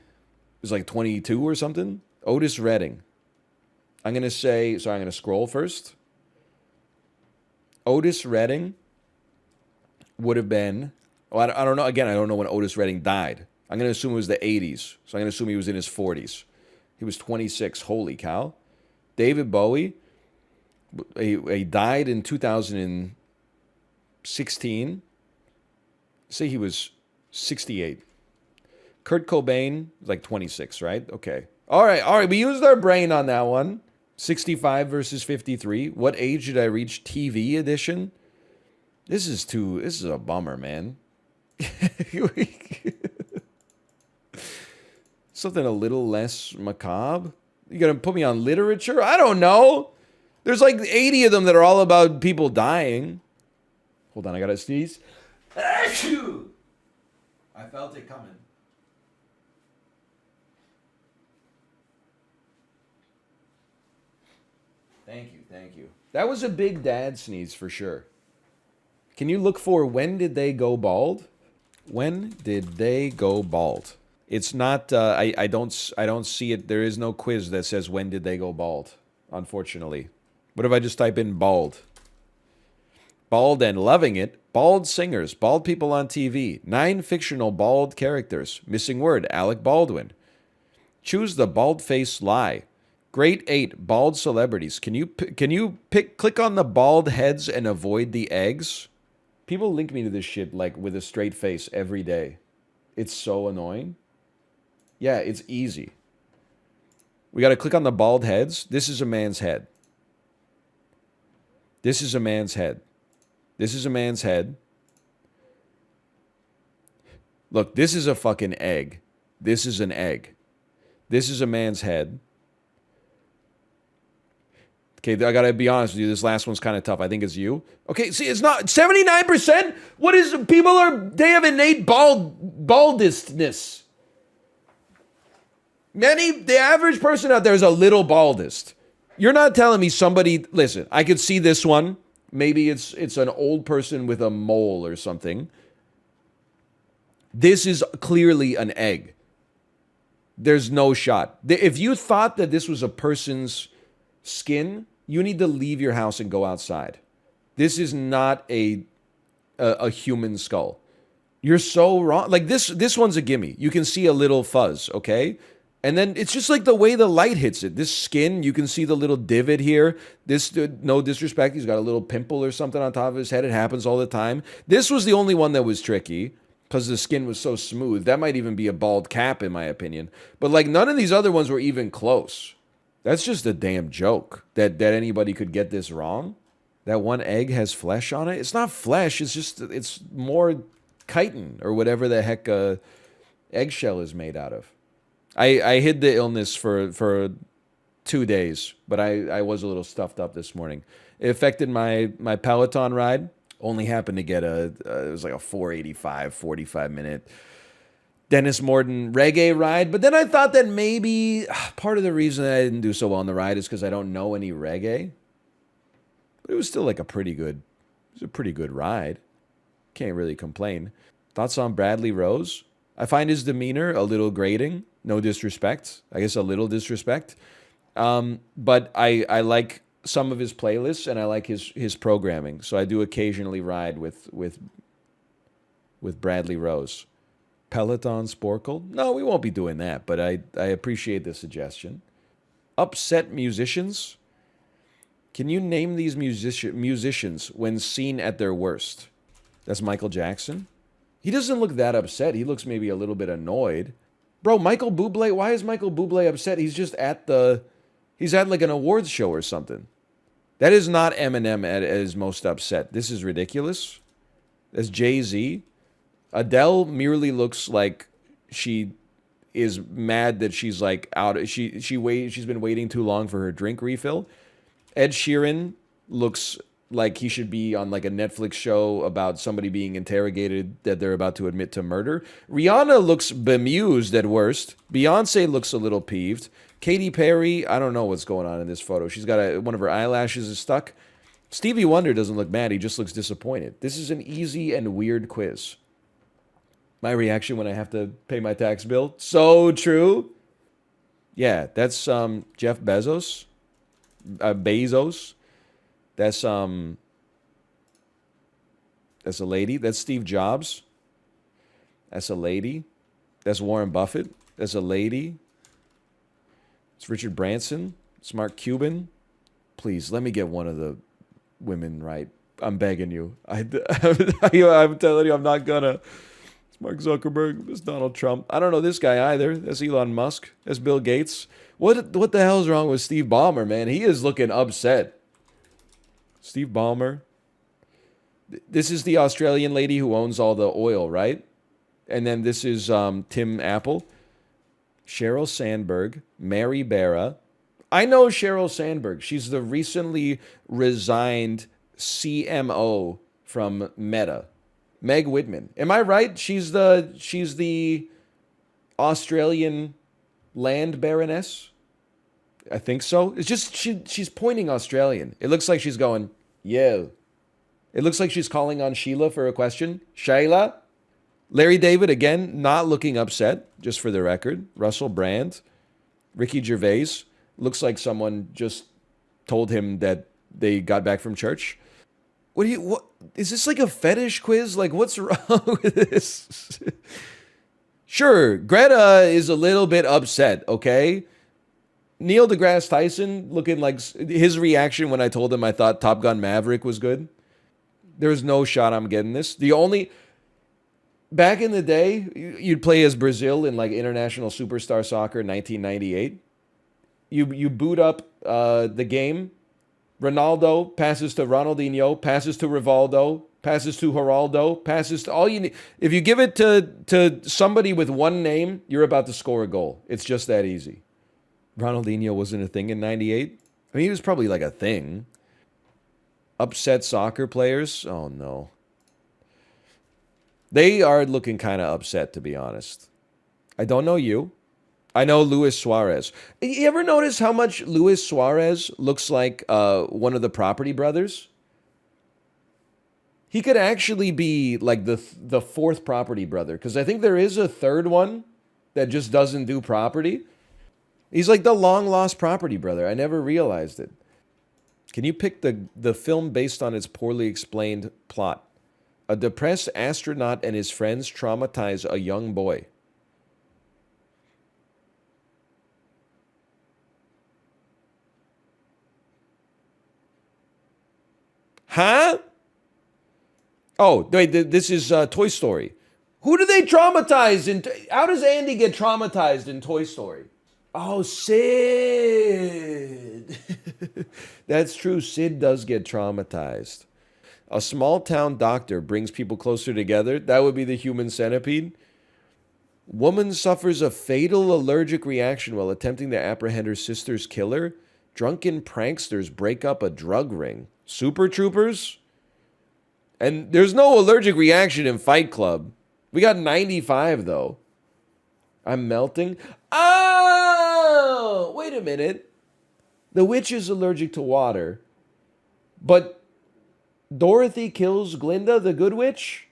Speaker 1: was like 22 or something. Otis Redding. I'm going to scroll first. Otis Redding would have been, I don't know. Again, I don't know when Otis Redding died. I'm going to assume it was the 80s. So I'm going to assume he was in his 40s. He was 26. Holy cow. David Bowie, he died in 2016. Say he was 68. Kurt Cobain, like 26, right? Okay. All right. We used our brain on that one. 65 versus 53. What age did I reach TV edition? This is a bummer, man. Something a little less macabre. You gonna put me on literature? I don't know. There's like 80 of them that are all about people dying. Hold on, I gotta sneeze. I felt it coming. Thank you. That was a big dad sneeze for sure. Can you look for when did they go bald? When did they go bald? It's not. I don't see it. There is no quiz that says when did they go bald. Unfortunately. What if I just type in bald? Bald and loving it. Bald singers. Bald people on TV. 9 fictional bald characters. Missing word. Alec Baldwin. Choose the bald-faced lie. Grade 8. Bald celebrities. Can you click on the bald heads and avoid the eggs? People link me to this shit like with a straight face every day. It's so annoying. Yeah, it's easy. We got to click on the bald heads. This is a man's head. This is a man's head. This is a man's head. Look, this is a fucking egg. This is an egg. This is a man's head. Okay, I gotta be honest with you. This last one's kind of tough. I think it's you. Okay, see, it's not 79%. What is they have innate baldestness. The average person out there is a little baldest. You're not telling me somebody. Listen, I could see this one. Maybe it's an old person with a mole or something. This is clearly an egg. There's no shot. If you thought that this was a person's skin, you need to leave your house and go outside. This is not a human skull. You're so wrong. Like this one's a gimme. You can see a little fuzz, okay? And then it's just like the way the light hits it. This skin, you can see the little divot here. This, no disrespect, he's got a little pimple or something on top of his head. It happens all the time. This was the only one that was tricky because the skin was so smooth. That might even be a bald cap in my opinion. But like none of these other ones were even close. That's just a damn joke that anybody could get this wrong. That one egg has flesh on it. It's not flesh. It's more chitin or whatever the heck eggshell is made out of. I hid the illness for 2 days, but I was a little stuffed up this morning. It affected my Peloton ride. Only happened to get it was like a 485, 45 minute Dennis Morton reggae ride. But then I thought that maybe part of the reason that I didn't do so well on the ride is because I don't know any reggae. But it was still like a pretty good ride. Can't really complain. Thoughts on Bradley Rose? I find his demeanor a little grating. No disrespect. I guess a little disrespect. But I like some of his playlists and I like his programming. So I do occasionally ride with Bradley Rose. Peloton Sporcle? No, we won't be doing that, but I appreciate the suggestion. Upset musicians? Can you name these musicians when seen at their worst? That's Michael Jackson. He doesn't look that upset. He looks maybe a little bit annoyed. Bro, Michael Bublé, why is Michael Bublé upset? He's just he's at like an awards show or something. That is not Eminem at his most upset. This is ridiculous. That's Jay-Z. Adele merely looks like she is mad that she's like out. She's been waiting too long for her drink refill. Ed Sheeran looks like he should be on like a Netflix show about somebody being interrogated that they're about to admit to murder. Rihanna looks bemused at worst. Beyonce looks a little peeved. Katy Perry, I don't know what's going on in this photo. She's got one of her eyelashes is stuck. Stevie Wonder doesn't look mad. He just looks disappointed. This is an easy and weird quiz. My reaction when I have to pay my tax bill. So true. Yeah, that's Jeff Bezos. Bezos. That's a lady. That's Steve Jobs. That's a lady. That's Warren Buffett. That's a lady. It's Richard Branson. It's Mark Cuban. Please, let me get one of the women right. I'm begging you. I'm telling you, I'm not gonna. It's Mark Zuckerberg. It's Donald Trump. I don't know this guy either. That's Elon Musk. That's Bill Gates. What the hell is wrong with Steve Ballmer, man? He is looking upset. Steve Ballmer. This is the Australian lady who owns all the oil, right? And then this is Tim Apple. Sheryl Sandberg. Mary Barra. I know Sheryl Sandberg. She's the recently resigned CMO from Meta. Meg Whitman. Am I right? She's the Australian land baroness. I think so. It's just she's pointing Australian. It looks like she's going, yeah. It looks like she's calling on Sheila for a question. Sheila? Larry David, again, not looking upset, just for the record. Russell Brand. Ricky Gervais. Looks like someone just told him that they got back from church. What is this like a fetish quiz? Like, what's wrong with this? Sure, Greta is a little bit upset, okay? Neil deGrasse Tyson looking like his reaction when I told him I thought Top Gun Maverick was good. There's no shot I'm getting this. Back in the day, you'd play as Brazil in like International Superstar Soccer 1998. You boot up the game. Ronaldo passes to Ronaldinho, passes to Rivaldo, passes to Geraldo, passes to all you need. If you give it to somebody with one name, you're about to score a goal. It's just that easy. Ronaldinho wasn't a thing in 98. I mean, he was probably like a thing. Upset soccer players? Oh, no. They are looking kind of upset, to be honest. I don't know you. I know Luis Suarez. You ever notice how much Luis Suarez looks like one of the Property Brothers? He could actually be like the fourth Property Brother, because I think there is a third one that just doesn't do property. He's like the long-lost Property Brother. I never realized it. Can you pick the film based on its poorly explained plot? A depressed astronaut and his friends traumatize a young boy. Huh? Oh, wait, this is Toy Story. Who do they traumatize? How does Andy get traumatized in Toy Story? Oh, Sid. That's true. Sid does get traumatized. A small town doctor brings people closer together. That would be the human centipede. Woman suffers a fatal allergic reaction while attempting to apprehend her sister's killer. Drunken pranksters break up a drug ring. Super Troopers? And there's no allergic reaction in Fight Club. We got 95, though. I'm melting. Oh, wait a minute. The witch is allergic to water, but Dorothy kills Glinda, the good witch?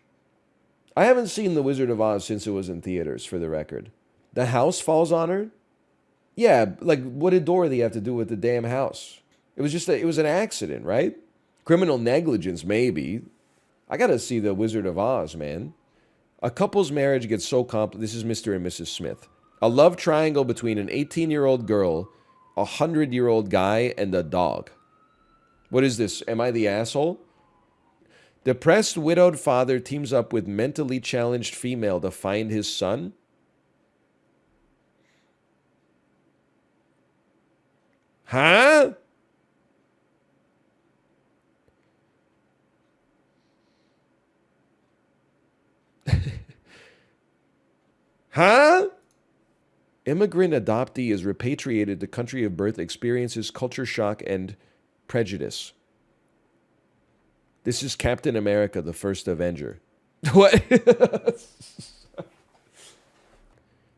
Speaker 1: I haven't seen The Wizard of Oz since it was in theaters, for the record. The house falls on her? Yeah, like, what did Dorothy have to do with the damn house? It was just it was an accident, right? Criminal negligence, maybe. I gotta see The Wizard of Oz, man. A couple's marriage gets so complicated. This is Mr. and Mrs. Smith. A love triangle between an 18-year-old girl, a 100-year-old guy, and a dog. What is this? Am I the asshole? Depressed widowed father teams up with mentally challenged female to find his son? Huh? Huh? Immigrant adoptee is repatriated to country of birth, experiences culture shock and prejudice. This is Captain America, the first Avenger. What?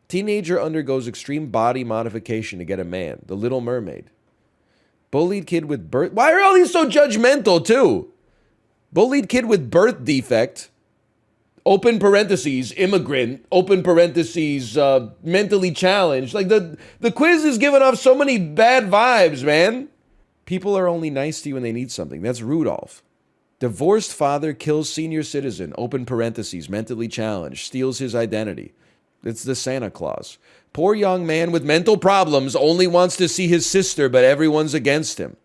Speaker 1: Teenager undergoes extreme body modification to get a man. The Little Mermaid. Bullied kid with birth... Why are all these so judgmental, too? Bullied kid with birth defect... Open parentheses, immigrant, open parentheses, mentally challenged. Like, the quiz is giving off so many bad vibes, man. People are only nice to you when they need something. That's Rudolph. Divorced father kills senior citizen, open parentheses, mentally challenged, steals his identity. It's the Santa Claus. Poor young man with mental problems only wants to see his sister, but everyone's against him.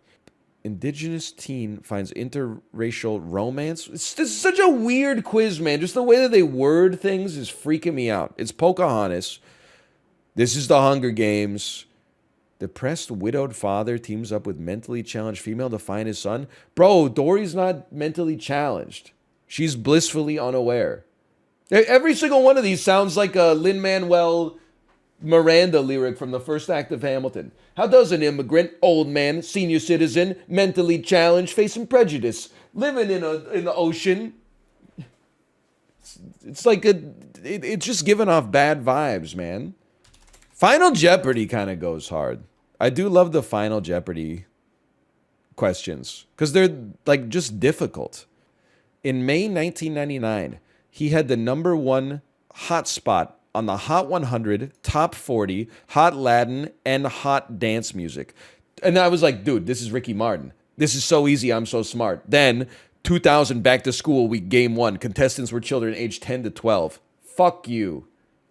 Speaker 1: Indigenous teen finds interracial romance. This is such a weird quiz, man. Just the way that they word things is freaking me out. It's Pocahontas. This is the Hunger Games. Depressed widowed father teams up with mentally challenged female to find his son. Bro, Dory's not mentally challenged. She's blissfully unaware. Every single one of these sounds like a Lin-Manuel Miranda lyric from the first act of Hamilton. How does an immigrant, old man, senior citizen, mentally challenged, facing prejudice, living in the ocean? It's like it's just giving off bad vibes, man. Final Jeopardy kind of goes hard. I do love the Final Jeopardy questions because they're like just difficult. In May 1999, he had the #1 hotspot on the Hot 100, Top 40, Hot Latin, and Hot Dance Music. And I was like, dude, this is Ricky Martin. This is so easy, I'm so smart. Then, 2000, Back to School Week, Game 1. Contestants were children aged 10 to 12. Fuck you.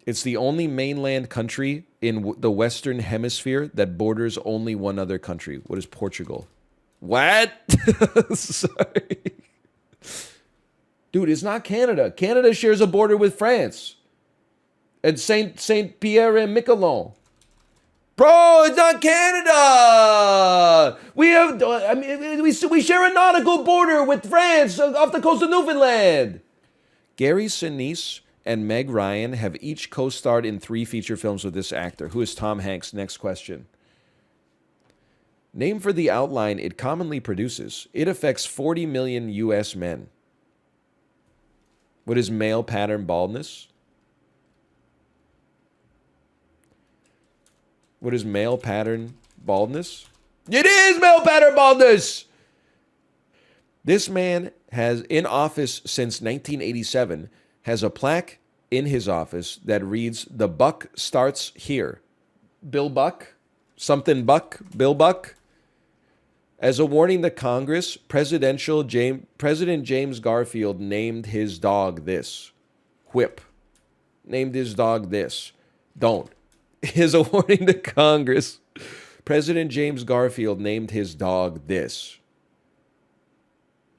Speaker 1: It's the only mainland country in the Western Hemisphere that borders only one other country. What is Portugal? What? Sorry. Dude, it's not Canada. Canada shares a border with France. And Saint Pierre and Miquelon. Bro, it's not Canada. We have, I mean, we share a nautical border with France off the coast of Newfoundland. Gary Sinise and Meg Ryan have each co-starred in 3 feature films with this actor. Who is Tom Hanks? Next question. Name for the outline it commonly produces. It affects 40 million U.S. men. What is male pattern baldness? What is male pattern baldness? It is male pattern baldness! This man has, in office since 1987, has a plaque in his office that reads, "The buck starts here." Bill Buck? Something Buck? Bill Buck? As a warning to Congress, President James Garfield named his dog this. Whip. Named his dog this. Don't. Is a warning to Congress. President James Garfield named his dog this.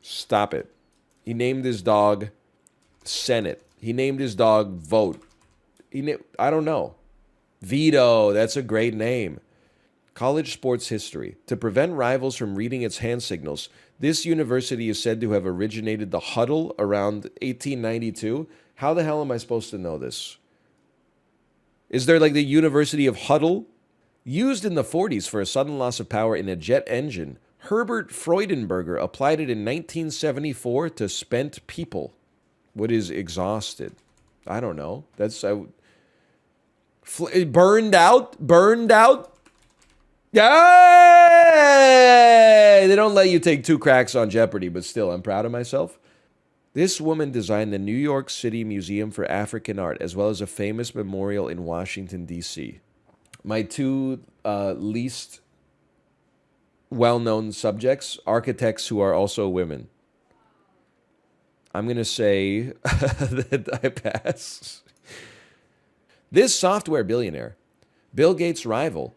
Speaker 1: Stop it. He named his dog Senate. He named his dog Vote. I don't know. Veto. That's a great name. College sports history. To prevent rivals from reading its hand signals, this university is said to have originated the huddle around 1892. How the hell am I supposed to know this? Is there like the University of Huddle? Used in the 40s for a sudden loss of power in a jet engine, Herbert Freudenberger applied it in 1974 to spent people. What is exhausted? I don't know. Burned out? Burned out? Yay! They don't let you take 2 cracks on Jeopardy, but still, I'm proud of myself. This woman designed the New York City Museum for African Art, as well as a famous memorial in Washington, D.C. My 2 least well-known subjects, architects who are also women. I'm going to say that I pass. This software billionaire, Bill Gates' rival,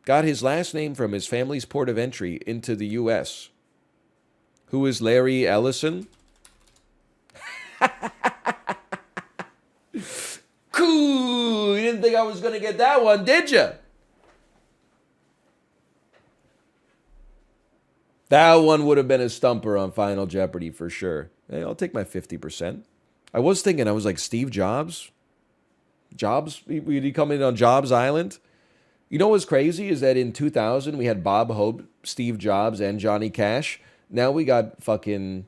Speaker 1: got his last name from his family's port of entry into the U.S. Who is Larry Ellison? Cool! You didn't think I was going to get that one, did you? That one would have been a stumper on Final Jeopardy for sure. Hey, I'll take my 50%. I was thinking, I was like, Steve Jobs? Jobs? Would he come in on Jobs Island? You know what's crazy is that in 2000, we had Bob Hope, Steve Jobs, and Johnny Cash. Now we got fucking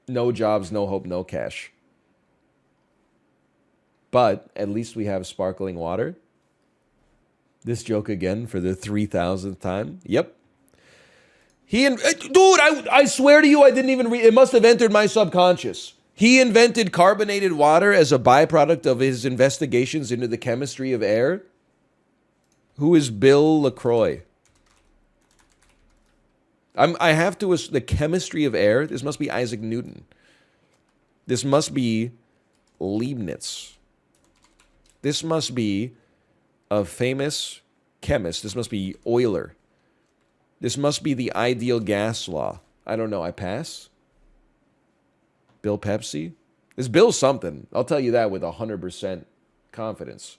Speaker 1: no Jobs, no Hope, no Cash. But at least we have sparkling water. This joke again for the 3,000th time. Yep. Dude, I swear to you, I didn't even read. It must have entered my subconscious. He invented carbonated water as a byproduct of his investigations into the chemistry of air. Who is Bill LaCroix? I have to, the chemistry of air. This must be Isaac Newton. This must be Leibniz. This must be a famous chemist. This must be Euler. This must be the ideal gas law. I don't know. I pass. Bill Pepsi? This Bill something. I'll tell you that with 100% confidence.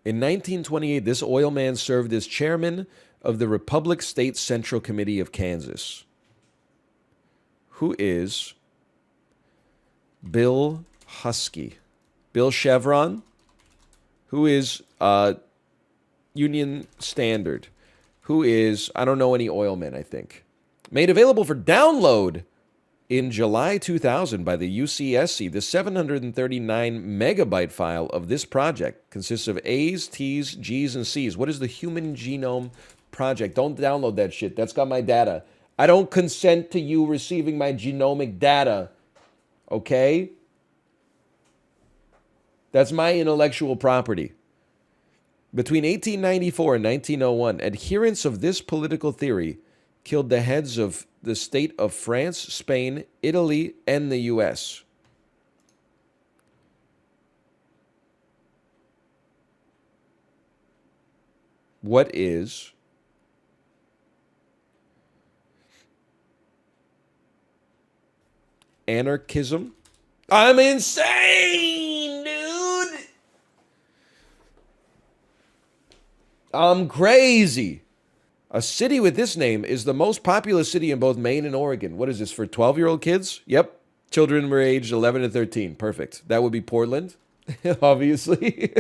Speaker 1: In 1928, this oil man served as chairman of the Republic State Central Committee of Kansas. Who is Bill Husky? Bill Chevron? Who is Union Standard? Who is, I don't know any oil men, I think. Made available for download in July 2000 by the UCSC, the 739 megabyte file of this project consists of A's, T's, G's, and C's. What is the Human Genome Project? Don't download that shit. That's got my data. I don't consent to you receiving my genomic data. Okay? That's my intellectual property. Between 1894 and 1901, adherents of this political theory killed the heads of the state of France, Spain, Italy, and the U.S. What is anarchism? I'm insane, dude! I'm crazy. A city with this name is the most populous city in both Maine and Oregon. What is this, for 12-year-old kids? Yep. Children were aged 11 to 13. Perfect. That would be Portland, obviously.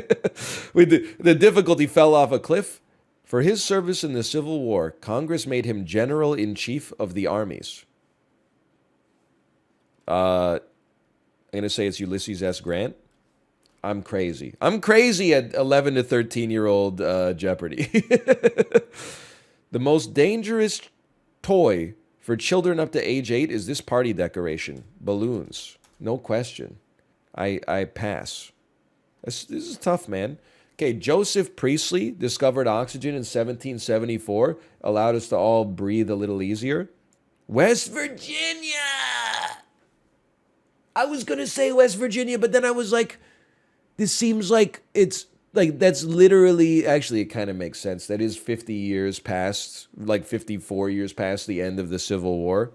Speaker 1: The difficulty fell off a cliff. For his service in the Civil War, Congress made him General-in-Chief of the Armies. I'm going to say it's Ulysses S. Grant. I'm crazy. I'm crazy at 11 to 13-year-old Jeopardy. The most dangerous toy for children up to age 8 is this party decoration. Balloons. No question. I pass. This is tough, man. Okay, Joseph Priestley discovered oxygen in 1774. Allowed us to all breathe a little easier. West Virginia! I was going to say West Virginia, but then I was like, this seems like it's, like, that's literally, actually, it kind of makes sense. That is 50 years past, like 54 years past the end of the Civil War.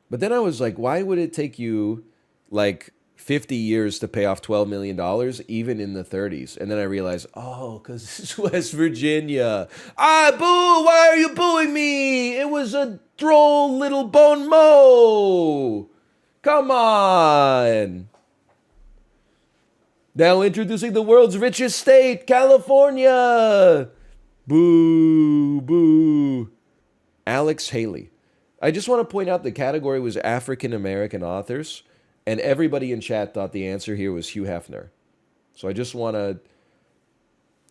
Speaker 1: But then I was like, why would it take you, like, 50 years to pay off $12 million, even in the 30s? And then I realized, oh, because it's West Virginia. Ah, boo! Why are you booing me? It was a droll little bon mot. Come on. Now introducing the world's richest state, California. Boo, boo. Alex Haley. I just want to point out the category was African American authors, and everybody in chat thought the answer here was Hugh Hefner. So I just want to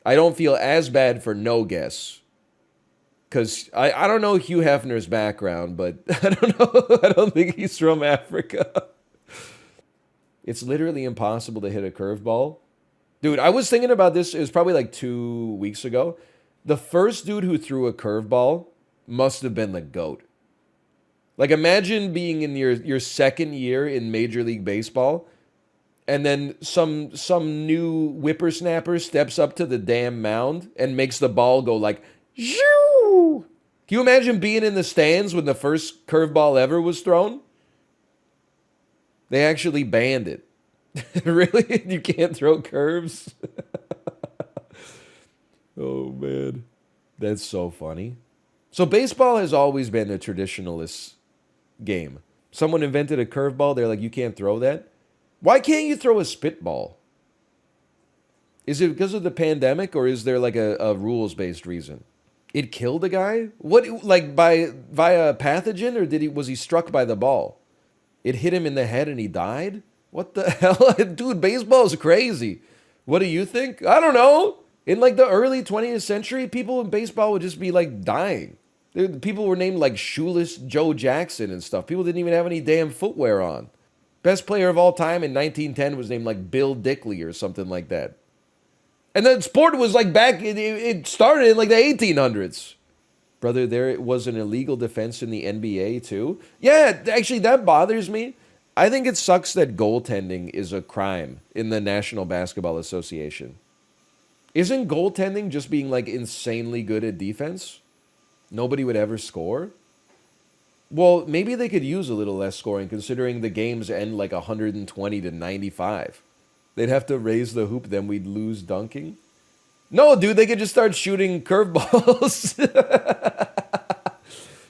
Speaker 1: I don't feel as bad for no guess. Because I don't know Hugh Hefner's background, but I don't know. I don't think he's from Africa. It's literally impossible to hit a curveball. Dude, I was thinking about this. It was probably like 2 weeks ago. The first dude who threw a curveball must have been the GOAT. Like, imagine being in your second year in Major League Baseball, and then some new whippersnapper steps up to the damn mound and makes the ball go like, shoo! Can you imagine being in the stands when the first curveball ever was thrown? They actually banned it. Really? You can't throw curves? Oh, man. That's so funny. So baseball has always been a traditionalist game. Someone invented a curveball. They're like, you can't throw that? Why can't you throw a spitball? Is it because of the pandemic, or is there like a rules-based reason? It killed a guy? What, like via a pathogen, or was he struck by the ball? It hit him in the head and he died? What the hell? Dude, baseball's crazy. What do you think? I don't know. In like the early 20th century, people in baseball would just be like dying. People were named like Shoeless Joe Jackson and stuff. People didn't even have any damn footwear on. Best player of all time in 1910 was named like Bill Dickley or something like that. And the sport was like back, it started in like the 1800s. Brother, there was an illegal defense in the NBA too. Yeah, actually that bothers me. I think it sucks that goaltending is a crime in the National Basketball Association. Isn't goaltending just being like insanely good at defense? Nobody would ever score? Well, maybe they could use a little less scoring considering the games end like 120 to 95. They'd have to raise the hoop, then we'd lose dunking. No, dude, they could just start shooting curveballs.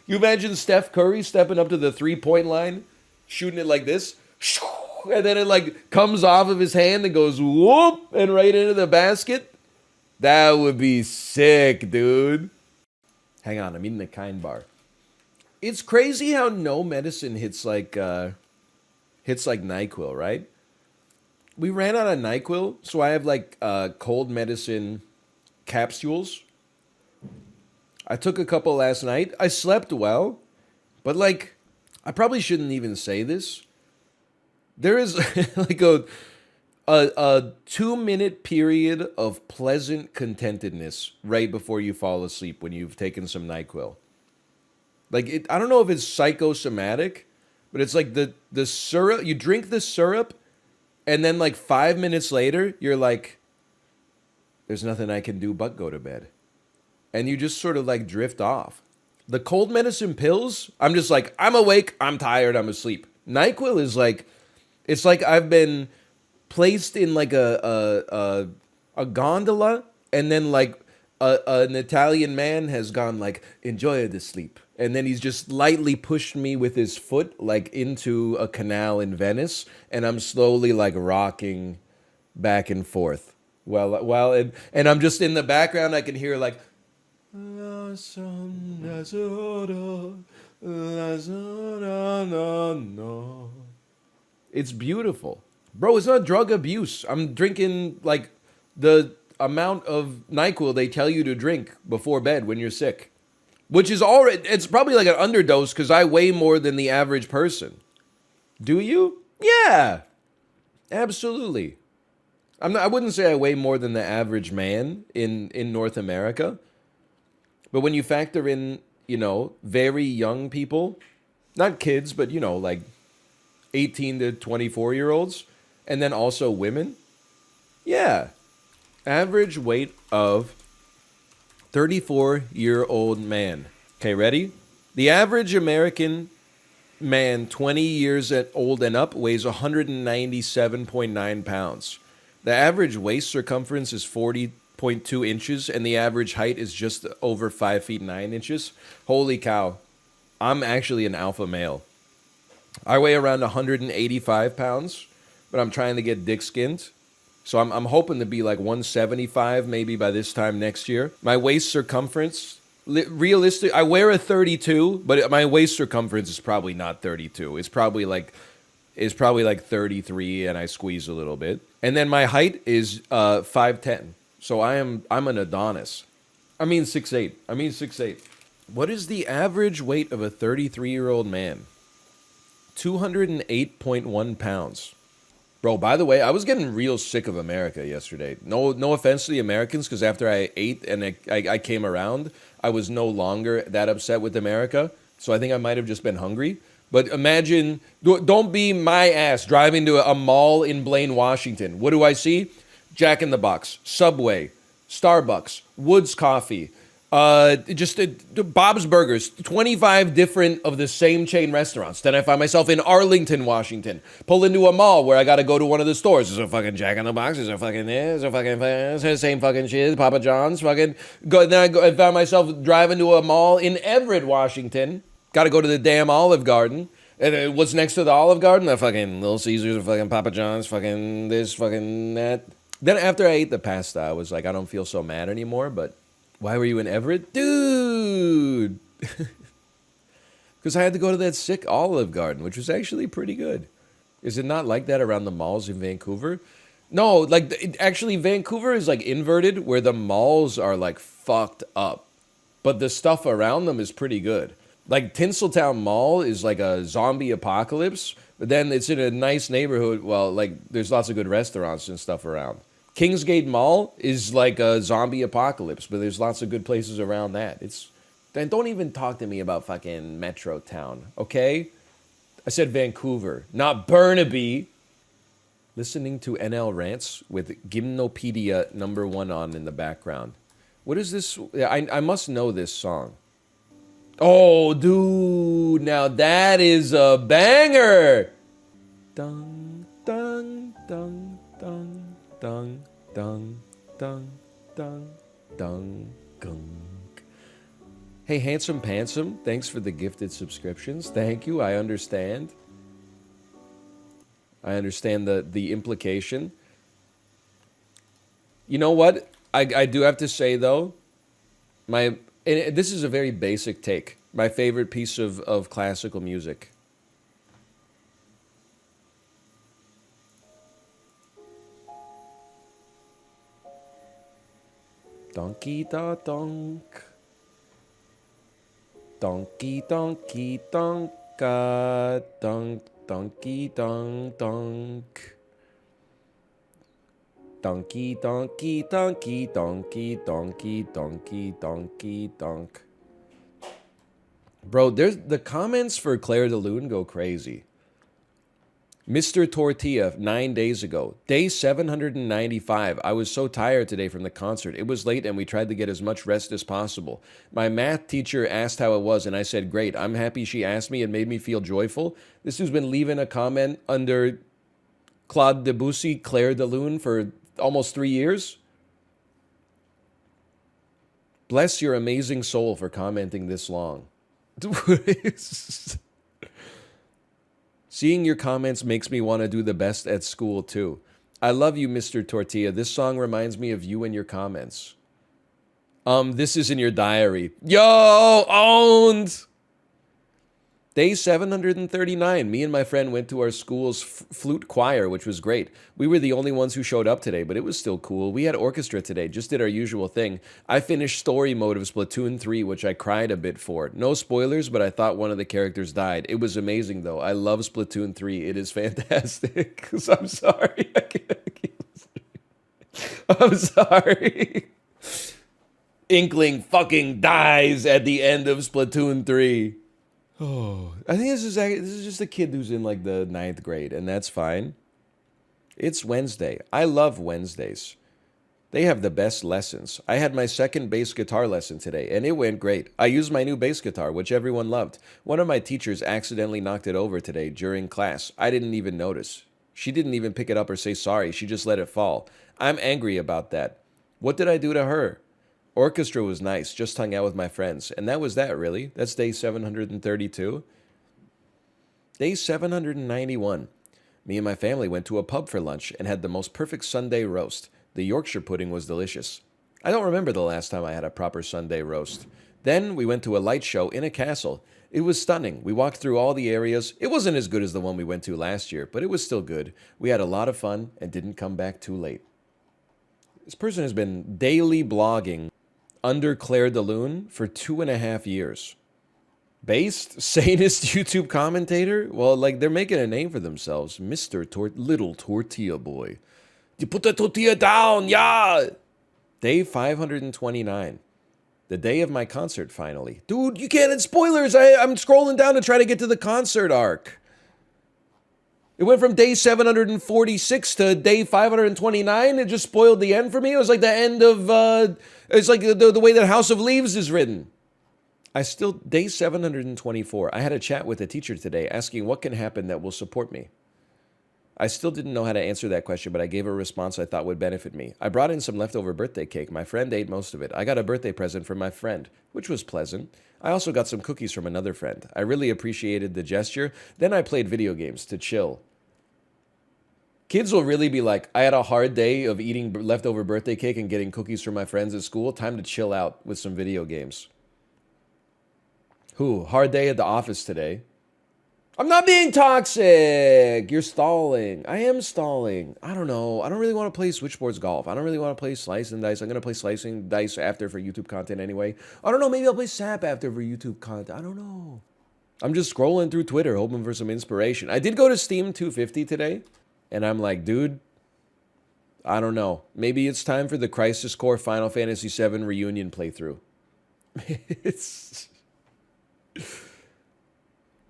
Speaker 1: You imagine Steph Curry stepping up to the three-point line, shooting it like this, and then it like comes off of his hand and goes whoop and right into the basket? That would be sick, dude. Hang on, I'm eating a Kind Bar. It's crazy how no medicine hits like Nyquil, right? We ran out of Nyquil, so I have like cold medicine capsules. I took a couple last night. I slept well, but like, I probably shouldn't even say this. There is like a 2-minute period of pleasant contentedness right before you fall asleep when you've taken some NyQuil. Like, I don't know if it's psychosomatic, but it's like the syrup, you drink the syrup, and then like 5 minutes later, you're like, there's nothing I can do but go to bed. And you just sort of like drift off. The cold medicine pills, I'm just like, I'm awake, I'm tired, I'm asleep. NyQuil is like, it's like I've been placed in like a gondola, and then like an Italian man has gone like, enjoy the sleep. And then he's just lightly pushed me with his foot like into a canal in Venice, and I'm slowly like rocking back and forth. And I'm just in the background, I can hear like, it's beautiful. Bro, it's not drug abuse. I'm drinking like the amount of NyQuil they tell you to drink before bed when you're sick. Which is already, it's probably like an underdose because I weigh more than the average person. Do you? Yeah, absolutely. I wouldn't say I weigh more than the average man in North America. But when you factor in, very young people, not kids, but, like 18 to 24-year-olds, and then also women, yeah, average weight of 34-year-old man. Okay, ready? The average American man 20 years old and up weighs 197.9 pounds. The average waist circumference is 40.2 inches, and the average height is just over 5 feet 9 inches. Holy cow. I'm actually an alpha male. I weigh around 185 pounds, but I'm trying to get dick-skinned. So I'm hoping to be like 175 maybe by this time next year. My waist circumference, realistic, I wear a 32, but my waist circumference is probably not 32. It's probably like 33, and I squeeze a little bit. And then my height is 5'10". So I'm an Adonis. I mean 6'8". I mean 6'8". What is the average weight of a 33-year-old man? 208.1 pounds. Bro, by the way, I was getting real sick of America yesterday. No offense to the Americans, because after I ate and I came around, I was no longer that upset with America. So I think I might have just been hungry. But imagine, don't be my ass driving to a mall in Blaine, Washington. What do I see? Jack in the Box, Subway, Starbucks, Woods Coffee, Bob's Burgers, 25 different of the same chain restaurants. Then I find myself in Arlington, Washington, pull into a mall where I got to go to one of the stores. There's a fucking Jack in the Box. There's a fucking this. There's a fucking same fucking shit. Papa John's. Fucking go. Then I found myself driving to a mall in Everett, Washington. Got to go to the damn Olive Garden. And what's next to the Olive Garden? The fucking Little Caesars, fucking Papa John's, fucking this, fucking that. Then after I ate the pasta, I was like, I don't feel so mad anymore, but why were you in Everett? Dude! Because I had to go to that sick Olive Garden, which was actually pretty good. Is it not like that around the malls in Vancouver? No, like, actually, Vancouver is, like, inverted, where the malls are, like, fucked up. But the stuff around them is pretty good. Like, Tinseltown Mall is, like, a zombie apocalypse, but then it's in a nice neighborhood. Well, like, there's lots of good restaurants and stuff around. Kingsgate Mall is like a zombie apocalypse, but there's lots of good places around that. Then don't even talk to me about fucking Metro Town, okay? I said Vancouver, not Burnaby. Listening to NL Rants with Gymnopedia #1 on in the background. What is this? I must know this song. Oh, dude, now that is a banger. Dung, dung, dung, dung. Dung, dung, dung, dung, dung, gunk. Hey, Handsome Pansome, thanks for the gifted subscriptions. Thank you, I understand. I understand the implication. You know what? I do have to say, though, and this is a very basic take. My favorite piece of classical music. Donkey da donk. Donkey donkey donka. Donk donkey donk donk. Donkey donkey donkey donkey donkey donkey donkey donk. Bro, the comments for Claire de Lune go crazy. Mr. Tortilla, 9 days ago. Day 795. I was so tired today from the concert. It was late and we tried to get as much rest as possible. My math teacher asked how it was and I said, great. I'm happy she asked me. It made me feel joyful. This who's been leaving a comment under Claude Debussy, Claire de Lune for almost 3 years. Bless your amazing soul for commenting this long. Seeing your comments makes me want to do the best at school, too. I love you, Mr. Tortilla. This song reminds me of you and your comments. This is in your diary. Yo, owned! Day 739. Me and my friend went to our school's flute choir, which was great. We were the only ones who showed up today, but it was still cool. We had orchestra today, just did our usual thing. I finished story mode of Splatoon 3, which I cried a bit for. No spoilers, but I thought one of the characters died. It was amazing, though. I love Splatoon 3. It is fantastic. I'm sorry. I'm sorry. Inkling fucking dies at the end of Splatoon 3. Oh, I think this is just a kid who's in like the 9th grade, and that's fine. It's Wednesday. I love Wednesdays. They have the best lessons. I had my second bass guitar lesson today, and it went great. I used my new bass guitar, which everyone loved. One of my teachers accidentally knocked it over today during class. I didn't even notice. She didn't even pick it up or say sorry. She just let it fall. I'm angry about that. What did I do to her? Orchestra was nice, just hung out with my friends. And that was that, really. That's day 732. Day 791. Me and my family went to a pub for lunch and had the most perfect Sunday roast. The Yorkshire pudding was delicious. I don't remember the last time I had a proper Sunday roast. Then we went to a light show in a castle. It was stunning. We walked through all the areas. It wasn't as good as the one we went to last year, but it was still good. We had a lot of fun and didn't come back too late. This person has been daily blogging under Claire de Lune for 2.5 years. Based? Sanest YouTube commentator? Well, like, they're making a name for themselves. Mr. Little Tortilla Boy. You put the tortilla down, yeah! Day 529. The day of my concert, finally. Dude, you can't add spoilers! I'm scrolling down to try to get to the concert arc. It went from day 746 to day 529. It just spoiled the end for me. It was like the end of, it's like the way that House of Leaves is written. Day 724. I had a chat with a teacher today asking what can happen that will support me. I still didn't know how to answer that question, but I gave a response I thought would benefit me. I brought in some leftover birthday cake. My friend ate most of it. I got a birthday present from my friend, which was pleasant. I also got some cookies from another friend. I really appreciated the gesture. Then I played video games to chill. Kids will really be like, I had a hard day of eating leftover birthday cake and getting cookies from my friends at school. Time to chill out with some video games. Hard day at the office today. I'm not being toxic. You're stalling. I am stalling. I don't know. I don't really want to play switchboards golf. I don't really want to play slice and dice. I'm going to play slicing dice after for YouTube content anyway. I don't know. Maybe I'll play SAP after for YouTube content. I don't know. I'm just scrolling through Twitter hoping for some inspiration. I did go to Steam 250 today. And I'm like, dude, I don't know. Maybe it's time for the Crisis Core Final Fantasy VII reunion playthrough.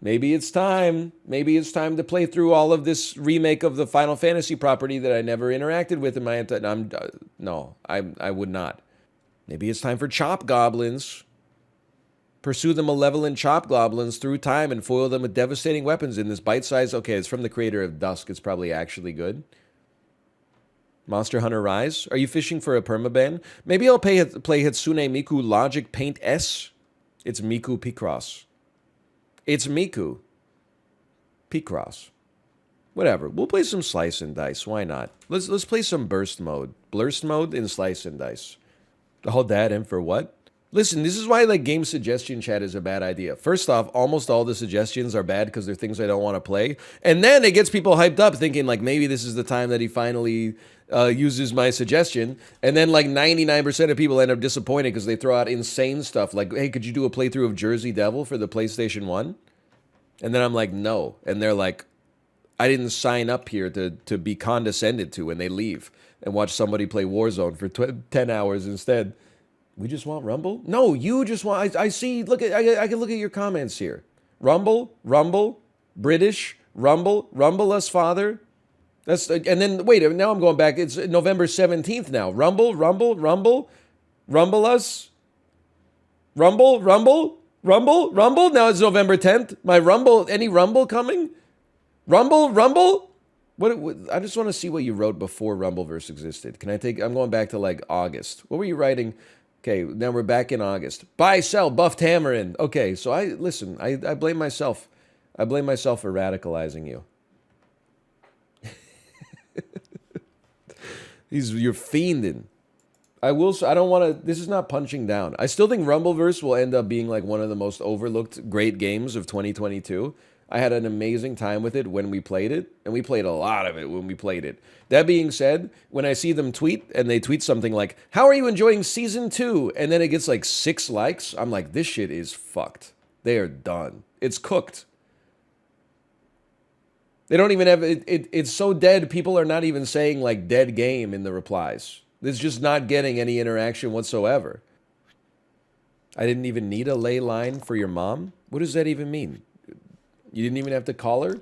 Speaker 1: Maybe it's time. Maybe it's time to play through all of this remake of the Final Fantasy property that I never interacted with in my entire... I would not. Maybe it's time for Chop Goblins. Pursue the malevolent Chop Goblins through time and foil them with devastating weapons in this bite-sized... Okay, it's from the creator of Dusk. It's probably actually good. Monster Hunter Rise? Are you fishing for a permaban? Maybe I'll play Hatsune Miku Logic Paint S. It's Miku Picross. It's Miku Picross. Whatever. We'll play some Slice and Dice. Why not? Let's play some Burst Mode. Burst Mode in Slice and Dice. All that and for what? Listen, this is why like game suggestion chat is a bad idea. First off, almost all the suggestions are bad because they're things I don't want to play. And then it gets people hyped up thinking like maybe this is the time that he finally uses my suggestion. And then like 99% of people end up disappointed because they throw out insane stuff like, hey, could you do a playthrough of Jersey Devil for the PlayStation 1? And then I'm like, no. And they're like, I didn't sign up here to be condescended to, and they leave and watch somebody play Warzone for 10 hours instead. We just want Rumble? No, you just want... I see... Look at... I can look at your comments here. Rumble, British, Rumble us, Father. That's... And then, wait, now I'm going back. It's November 17th now. Rumble us. Rumble. Now it's November 10th. My Rumble... Any Rumble coming? Rumble? What? I just want to see what you wrote before Rumbleverse existed. Can I take... I'm going back to, like, August. What were you writing... Okay, now we're back in August. Buy, sell, buff Tamarin. Okay, so I blame myself. I blame myself for radicalizing you. You're fiending. I don't want to, this is not punching down. I still think Rumbleverse will end up being like one of the most overlooked great games of 2022. I had an amazing time with it when we played it, and we played a lot of it when we played it. That being said, when I see them tweet, and they tweet something like, how are you enjoying Season 2? And then it gets like 6 likes, I'm like, this shit is fucked. They are done. It's cooked. They don't even have, it's so dead, people are not even saying like dead game in the replies. It's just not getting any interaction whatsoever. I didn't even need a ley line for your mom? What does that even mean? You didn't even have to call her?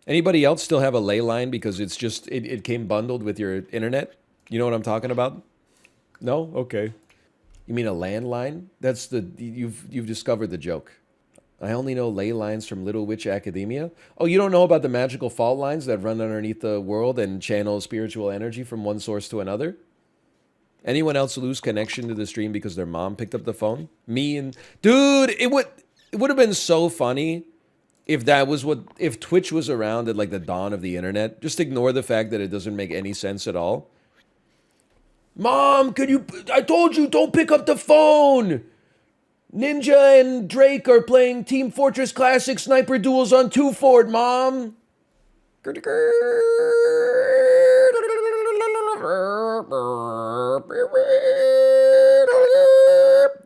Speaker 1: Anybody else still have a ley line because it's just, it came bundled with your internet? You know what I'm talking about? No? Okay. You mean a landline? That's you've discovered the joke. I only know ley lines from Little Witch Academia. Oh, you don't know about the magical fault lines that run underneath the world and channel spiritual energy from one source to another? Anyone else lose connection to the stream because their mom picked up the phone? Me and... Dude, it would have been so funny if if Twitch was around at like the dawn of the internet. Just ignore the fact that it doesn't make any sense at all. Mom, I told you, don't pick up the phone! Ninja and Drake are playing Team Fortress Classic Sniper Duels on 2 Fort, Mom!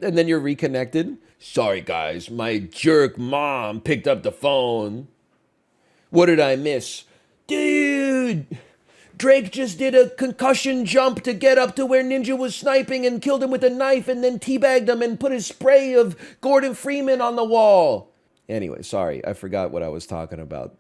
Speaker 1: and then you're reconnected. Sorry, guys, my jerk mom picked up the phone. What did I miss? Dude, Drake just did a concussion jump to get up to where Ninja was sniping and killed him with a knife and then teabagged him and put his spray of Gordon Freeman on the wall. Anyway, sorry, I forgot what I was talking about.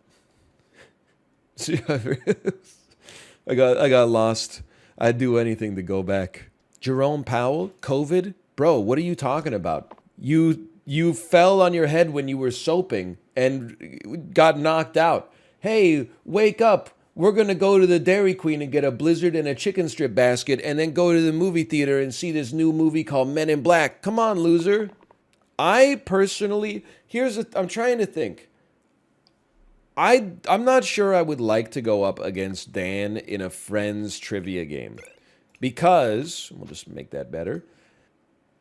Speaker 1: I got lost. I'd do anything to go back. Jerome Powell, COVID? Bro, what are you talking about? You fell on your head when you were soaping and got knocked out. Hey, wake up. We're going to go to the Dairy Queen and get a Blizzard and a chicken strip basket and then go to the movie theater and see this new movie called Men in Black. Come on, loser. I personally, I'm trying to think. I'm not sure I would like to go up against Dan in a Friends trivia game because, we'll just make that better.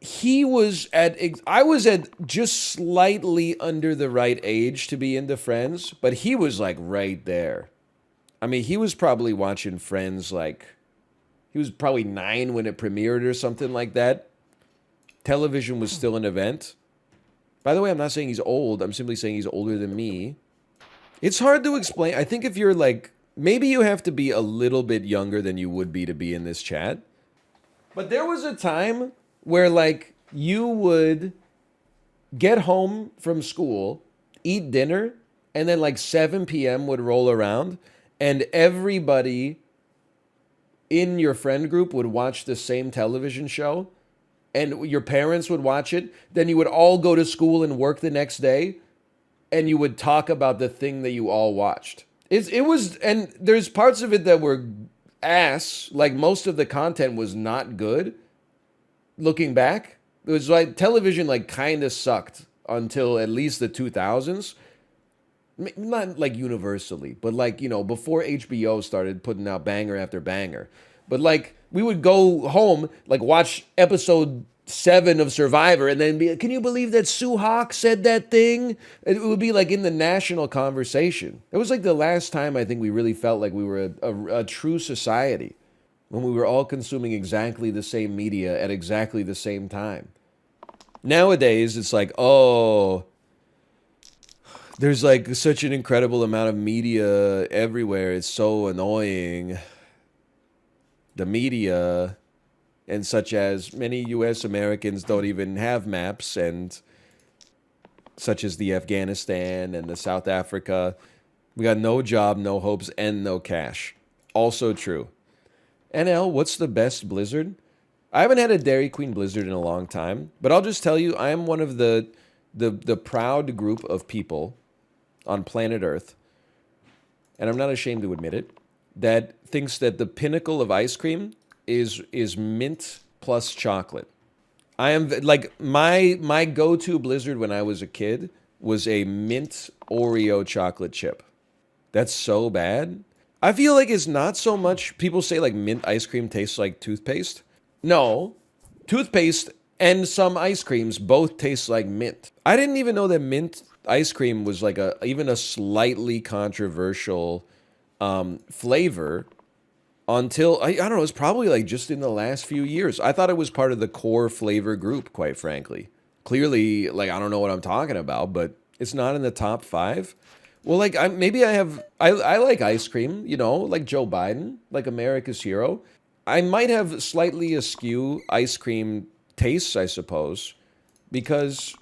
Speaker 1: I was at just slightly under the right age to be into Friends, but he was like right there. I mean, he was probably watching Friends he was probably 9 when it premiered or something like that. Television was still an event. By the way, I'm not saying he's old. I'm simply saying he's older than me. It's hard to explain. I think if you're maybe you have to be a little bit younger than you would be to be in this chat. But there was a time where you would get home from school, eat dinner, and then 7 p.m. would roll around, and everybody in your friend group would watch the same television show, and your parents would watch it. Then you would all go to school and work the next day, and you would talk about the thing that you all watched. And there's parts of it that were ass. Most of the content was not good. Looking back, it was television kind of sucked until at least the 2000s. Not universally, but before HBO started putting out banger after banger. But we would go home, watch episode 7 of Survivor, and then be, can you believe that Sue Hawk said that thing? It would be in the national conversation. It was the last time I think we really felt like we were a true society, when we were all consuming exactly the same media at exactly the same time. Nowadays, it's oh, there's such an incredible amount of media everywhere. It's so annoying. The media, and such as many U.S. Americans don't even have maps, and such as the Afghanistan and the South Africa. We got no job, no hopes, and no cash. Also true. NL, what's the best Blizzard? I haven't had a Dairy Queen Blizzard in a long time, but I'll just tell you, I am one of the proud group of people on planet Earth, and I'm not ashamed to admit it, that thinks that the pinnacle of ice cream is mint plus chocolate. I am my go-to Blizzard when I was a kid was a mint Oreo chocolate chip. That's so bad. I feel it's not so much, people say mint ice cream tastes like toothpaste. No, toothpaste and some ice creams both taste like mint. I didn't even know that mint ice cream was even a slightly controversial flavor until I don't know, it's probably just in the last few years. I thought it was part of the core flavor group, quite frankly. Clearly, I don't know what I'm talking about, but it's not in the top 5. Well, I like ice cream, like Joe Biden, like America's hero. I might have slightly askew ice cream tastes, I suppose, because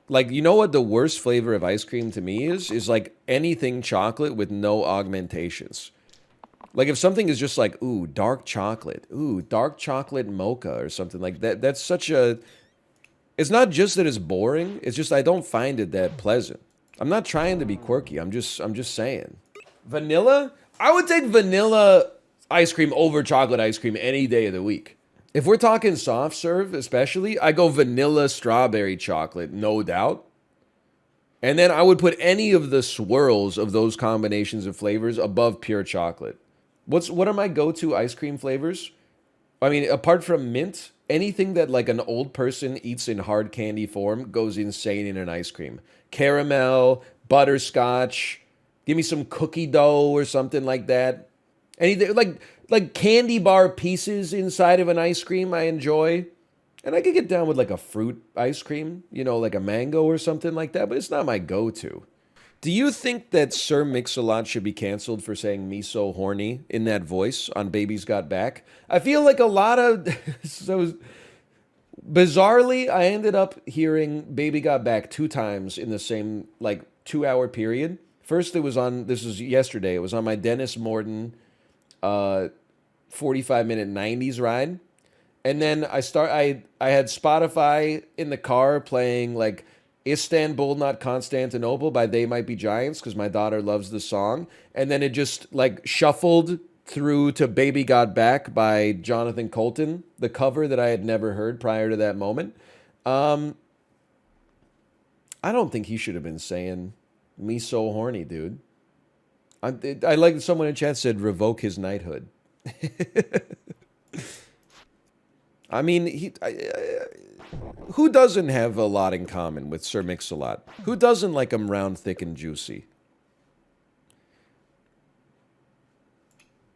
Speaker 1: you know what the worst flavor of ice cream to me is anything chocolate with no augmentations. If something is just ooh, dark chocolate mocha or something like that, that's such a, it's not just that it's boring, it's just I don't find it that pleasant. I'm not trying to be quirky, I'm just saying. Vanilla? I would take vanilla ice cream over chocolate ice cream any day of the week. If we're talking soft serve especially, I go vanilla strawberry chocolate, no doubt. And then I would put any of the swirls of those combinations of flavors above pure chocolate. What are my go-to ice cream flavors? I mean, apart from mint, anything that an old person eats in hard candy form goes insane in an ice cream. Caramel, butterscotch, give me some cookie dough or something like that. Anything like candy bar pieces inside of an ice cream I enjoy. And I could get down with like a fruit ice cream, you know, like a mango or something like that, but it's not my go-to. Do you think that Sir Mix-a-Lot should be canceled for saying "me so horny" in that voice on Baby's Got Back? I feel like a lot of so bizarrely, I ended up hearing Baby Got Back 2 times in the same like 2 hour period. First, it was on. This was yesterday. It was on my Dennis Morton 45-minute 90s ride. And then I had Spotify in the car playing like Istanbul Not Constantinople by They Might Be Giants because my daughter loves the song. And then it just like shuffled through to Baby Got Back by Jonathan Colton, the cover that I had never heard prior to that moment. I don't think he should have been saying "me so horny," dude. I like someone in chat said revoke his knighthood. I mean, who doesn't have a lot in common with Sir Mix-a-Lot? Who doesn't like him round, thick, and juicy?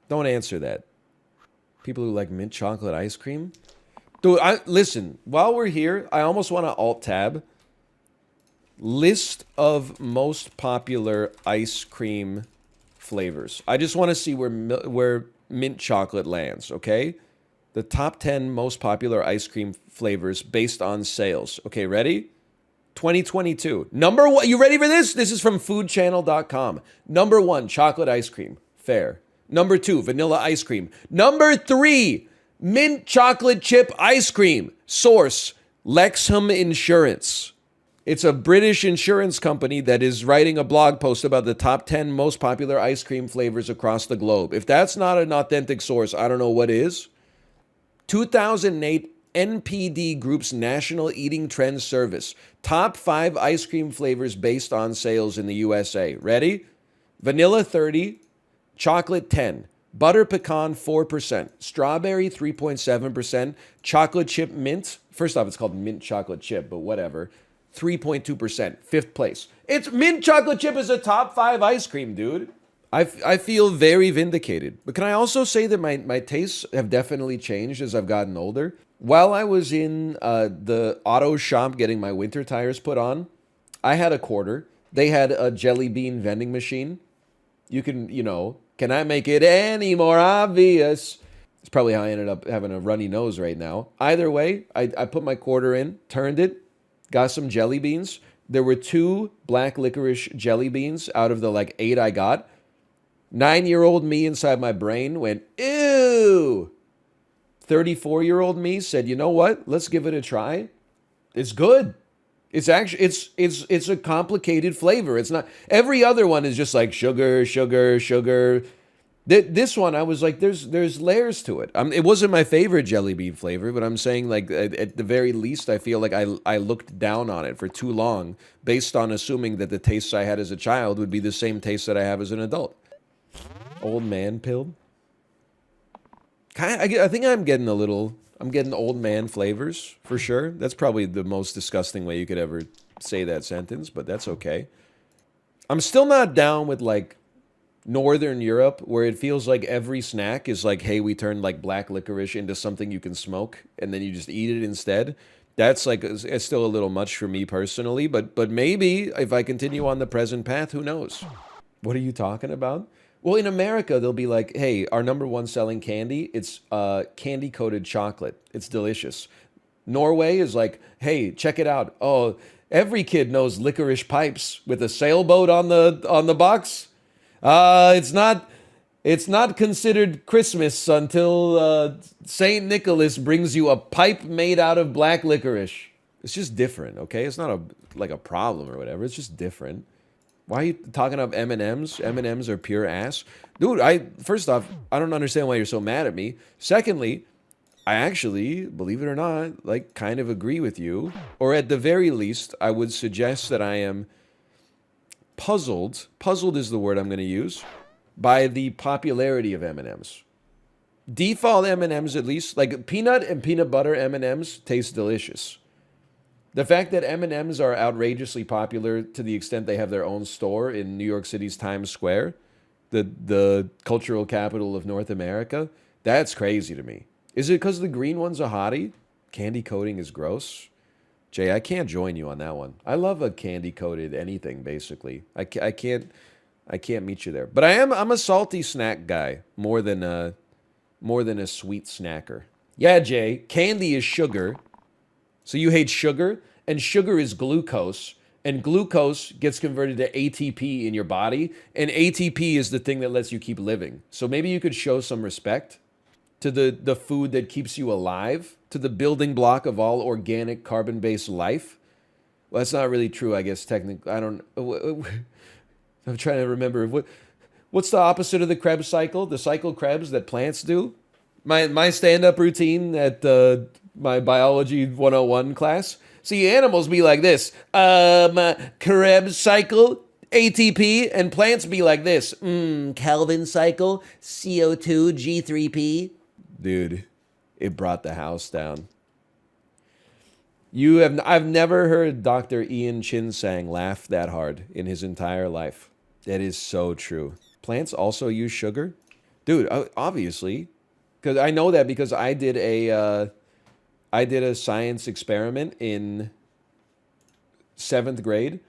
Speaker 1: Don't answer that. People who like mint chocolate ice cream? Dude, listen, while we're here, I almost want to alt-tab. List of most popular ice cream flavors. I just want to see where mint chocolate lands, okay? The top 10 most popular ice cream flavors based on sales. Okay, ready? 2022. Number one, you ready for this? This is from foodchannel.com. Number 1, chocolate ice cream. Fair. Number 2, vanilla ice cream. Number 3, mint chocolate chip ice cream. Source, Lexham Insurance. It's a British insurance company that is writing a blog post about the top 10 most popular ice cream flavors across the globe. If that's not an authentic source, I don't know what is. 2008 NPD Group's National Eating Trends Service. Top 5 ice cream flavors based on sales in the USA. Ready? Vanilla 30, chocolate 10, butter pecan 4%, strawberry 3.7%, chocolate chip mint. First off, it's called mint chocolate chip, but whatever. 3.2%, 5th place. It's mint chocolate chip is a top 5 ice cream, dude. I feel very vindicated. But can I also say that my tastes have definitely changed as I've gotten older? While I was in the auto shop getting my winter tires put on, I had a quarter. They had a jelly bean vending machine. You can, can I make it any more obvious? It's probably how I ended up having a runny nose right now. Either way, I put my quarter in, turned it, got some jelly beans. There were 2 black licorice jelly beans out of the 8 I got. 9-year-old me inside my brain went, ew. 34-year-old me said, you know what? Let's give it a try. It's good. It's actually, it's a complicated flavor. It's not, every other one is just like sugar, sugar, sugar. This one, I was like, there's layers to it. It wasn't my favorite jelly bean flavor, but I'm saying at the very least, I feel like I looked down on it for too long based on assuming that the tastes I had as a child would be the same taste that I have as an adult. Old man pilled. I think I'm getting old man flavors for sure. That's probably the most disgusting way you could ever say that sentence, but that's okay. I'm still not down with Northern Europe, where it feels like every snack is like, hey, we turned black licorice into something you can smoke, and then you just eat it instead. That's it's still a little much for me personally, but maybe if I continue on the present path, who knows? What are you talking about? Well, in America, they'll be like, hey, our number 1 selling candy, it's candy-coated chocolate. It's delicious. Norway is like, hey, check it out. Oh, every kid knows licorice pipes with a sailboat on the box. It's not considered Christmas until St. Nicholas brings you a pipe made out of black licorice. It's just different, okay? It's not a problem or whatever. It's just different. Why are you talking up M&Ms? M&Ms are pure ass. Dude, first off, I don't understand why you're so mad at me. Secondly, I actually, believe it or not, kind of agree with you. Or at the very least, I would suggest that I am puzzled is the word I'm going to use, by the popularity of M&Ms. Default M&Ms, at least, peanut and peanut butter M&Ms taste delicious. The fact that M&Ms are outrageously popular to the extent they have their own store in New York City's Times Square, the cultural capital of North America, that's crazy to me. Is it because the green one's a hottie? Candy coating is gross. Jay, I can't join you on that one. I love a candy coated anything basically. I can't meet you there. But I'm a salty snack guy more than a sweet snacker. Yeah, Jay, candy is sugar. So you hate sugar, and sugar is glucose, and glucose gets converted to ATP in your body, and ATP is the thing that lets you keep living. So maybe you could show some respect to the food that keeps you alive, to the building block of all organic carbon-based life. Well, that's not really true, I guess, technically. I don't... I'm trying to remember. What's the opposite of the Krebs cycle? The cycle Krebs that plants do? My stand-up routine at my biology 101 class. See, animals be like this. Krebs cycle, ATP, and plants be like this. Kelvin cycle, CO2, G3P. Dude, it brought the house down. I've never heard Dr. Ian Chinsang laugh that hard in his entire life. That is so true. Plants also use sugar? Dude, obviously. Because I know that because I did a science experiment in 7th grade.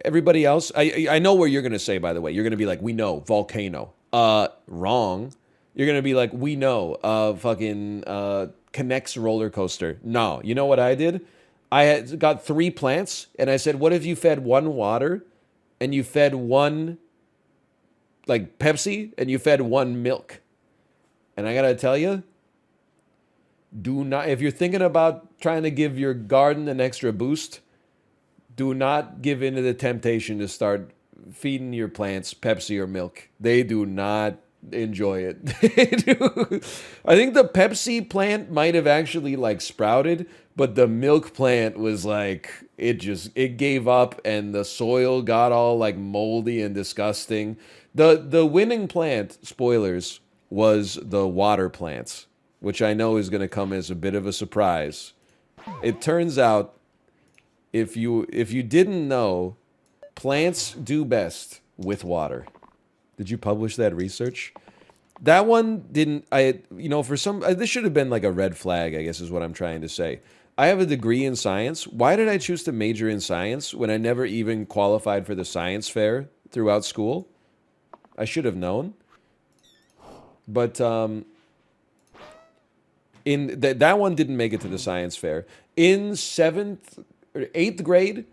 Speaker 1: Everybody else, I know where you're going to say, by the way. You're going to be like, we know, volcano. Wrong. You're going to be like, we know, fucking Connects roller coaster. No, you know what I did? I had got 3 plants, and I said, what if you fed 1 water, and you fed 1, like, Pepsi, and you fed 1 milk? And I gotta tell you, do not, if you're thinking about trying to give your garden an extra boost, do not give in to the temptation to start feeding your plants Pepsi or milk. They do not enjoy it. I think the Pepsi plant might have actually like sprouted, but the milk plant was like, it gave up and the soil got all like moldy and disgusting. The winning plant, spoilers, was the water plants, which I know is going to come as a bit of a surprise. It turns out, if you didn't know, plants do best with water. Did you publish that research? That one didn't, for some, this should have been like a red flag, I guess is what I'm trying to say. I have a degree in science. Why did I choose to major in science when I never even qualified for the science fair throughout school? I should have known. But that one didn't make it to the science fair. In 7th or 8th grade,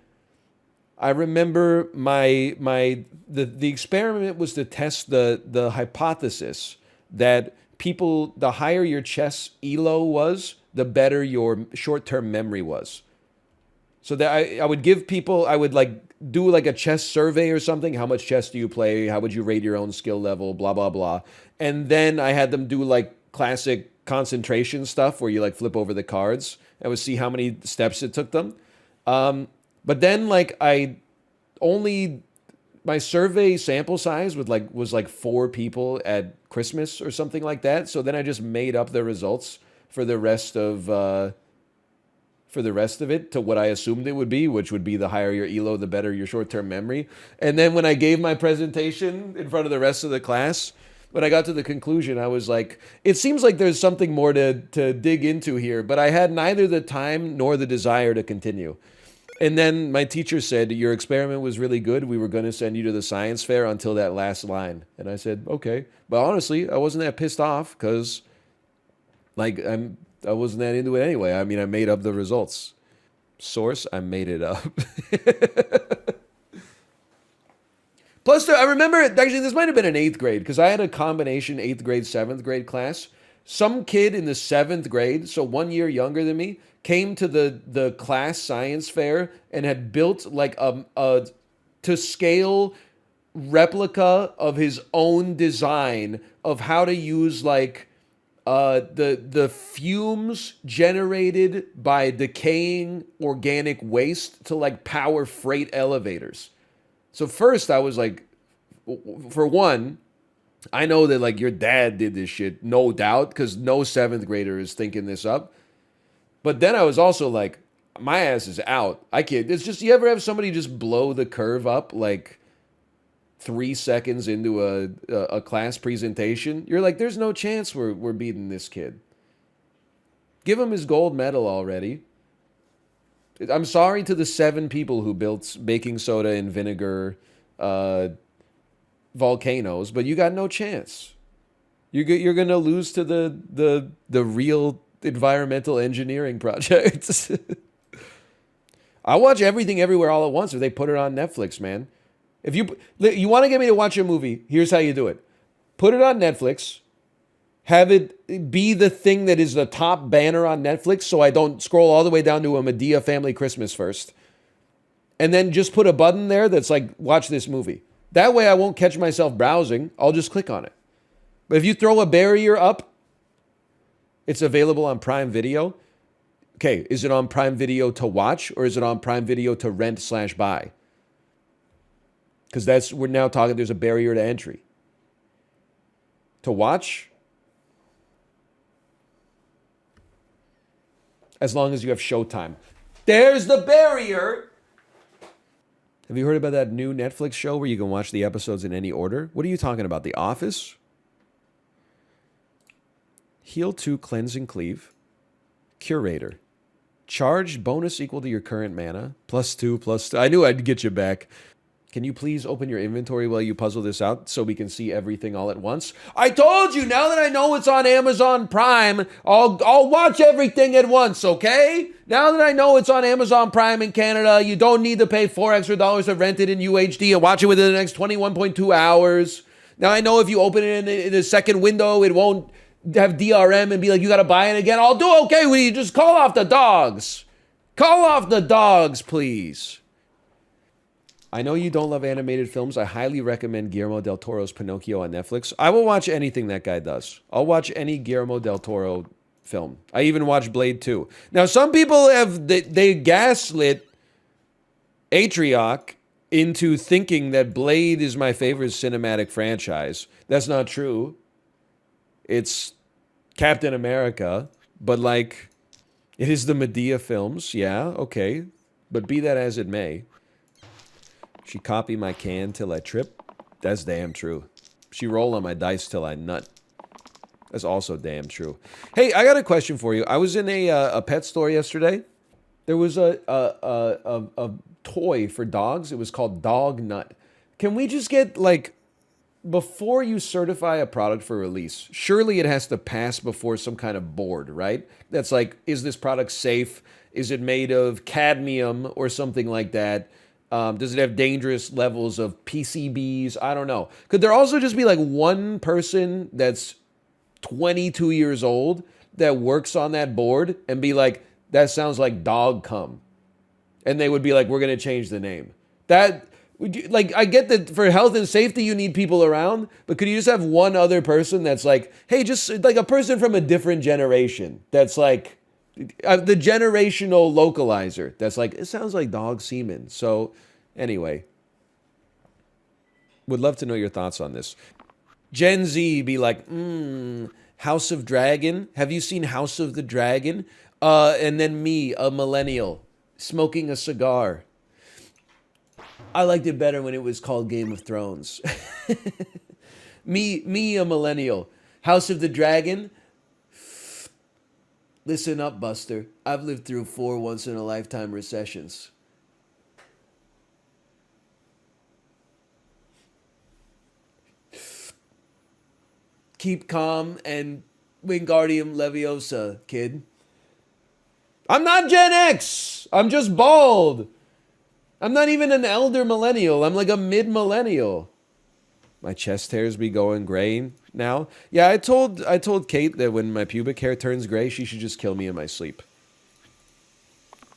Speaker 1: I remember the experiment was to test the hypothesis that the higher your chess ELO was, the better your short-term memory was. So that I would give people, I would like do like a chess survey or something. How much chess do you play? How would you rate your own skill level? Blah, blah, blah. And then I had them do like classic concentration stuff where you like flip over the cards and would see how many steps it took them. But then like my survey sample size was like 4 people at Christmas or something like that. So then I just made up the results for the rest of it to what I assumed it would be, which would be the higher your ELO, the better your short-term memory. And then when I gave my presentation in front of the rest of the class, when I got to the conclusion, I was like, it seems like there's something more to dig into here, but I had neither the time nor the desire to continue. And then my teacher said, your experiment was really good. We were going to send you to the science fair until that last line. And I said, okay. But honestly, I wasn't that pissed off because like I wasn't that into it anyway. I mean, I made up the results. Source, I made it up. Plus, I remember, actually, this might have been in 8th grade, because I had a combination 8th grade, 7th grade class. Some kid in the 7th grade, so 1 year younger than me, came to the class science fair and had built like a to scale replica of his own design of how to use like the fumes generated by decaying organic waste to like power freight elevators. So first I was like, for one, I know that like your dad did this shit, no doubt, because no 7th grader is thinking this up. But then I was also like, my ass is out. I can't. It's just, you ever have somebody just blow the curve up like 3 seconds into a class presentation? You're like, there's no chance we're beating this kid. Give him his gold medal already. I'm sorry to the 7 people who built baking soda and vinegar volcanoes, but you got no chance. You're gonna lose to the real environmental engineering projects. I watch Everything Everywhere All at Once, or they put it on Netflix, man. If you want to get me to watch a movie, here's how you do it. Put it on Netflix. Have it be the thing that is the top banner on Netflix so I don't scroll all the way down to a Medea Family Christmas first. And then just put a button there that's like, watch this movie. That way I won't catch myself browsing. I'll just click on it. But if you throw a barrier up, it's available on Prime Video. Okay, is it on Prime Video to watch, or is it on Prime Video to rent/buy? Because we're now talking, there's a barrier to entry. To watch, as long as you have Showtime. There's the barrier. Have you heard about that new Netflix show where you can watch the episodes in any order? What are you talking about? The Office? Heal 2, Cleanse and Cleave. Curator. Charged bonus equal to your current mana. +2, +2. I knew I'd get you back. Can you please open your inventory while you puzzle this out so we can see everything all at once? I told you, now that I know it's on Amazon Prime, I'll watch everything at once, okay? Now that I know it's on Amazon Prime in Canada, you don't need to pay $4 extra to rent it in UHD and watch it within the next 21.2 hours. Now I know if you open it in a second window, it won't have DRM and be like, you got to buy it again. I'll do okay with you. Just call off the dogs. Call off the dogs, please. I know you don't love animated films. I highly recommend Guillermo del Toro's Pinocchio on Netflix. I will watch anything that guy does. I'll watch any Guillermo del Toro film. I even watched Blade 2. Now, some people they gaslit Atrioc into thinking that Blade is my favorite cinematic franchise. That's not true. It's Captain America, but like, it is the Medea films. Yeah, okay. But be that as it may. She copy my can till I trip. That's damn true. She roll on my dice till I nut. That's also damn true. Hey, I got a question for you. I was in a pet store yesterday. There was a toy for dogs. It was called Dognut. Can we just get, like, before you certify a product for release, surely it has to pass before some kind of board, right? That's like, is this product safe? Is it made of cadmium or something like that? Does it have dangerous levels of PCBs? I don't know. Could there also just be like one person that's 22 years old that works on that board and be like, that sounds like dog cum? And they would be like, we're going to change the name. That, like, I get that for health and safety you need people around, but could you just have one other person that's like, hey, just like a person from a different generation that's like, the generational localizer that's like, it sounds like dog semen. So anyway, would love to know your thoughts on this. Gen Z be like, House of Dragon. Have you seen House of the Dragon? And then me, a millennial, smoking a cigar. I liked it better when it was called Game of Thrones. me, a millennial. House of the Dragon. Listen up, Buster. I've lived through 4 once-in-a-lifetime recessions. Keep calm and Wingardium Leviosa, kid. I'm not Gen X. I'm just bald. I'm not even an elder millennial. I'm like a mid-millennial. My chest hairs be going gray now. Yeah, I told Kate that when my pubic hair turns gray, she should just kill me in my sleep.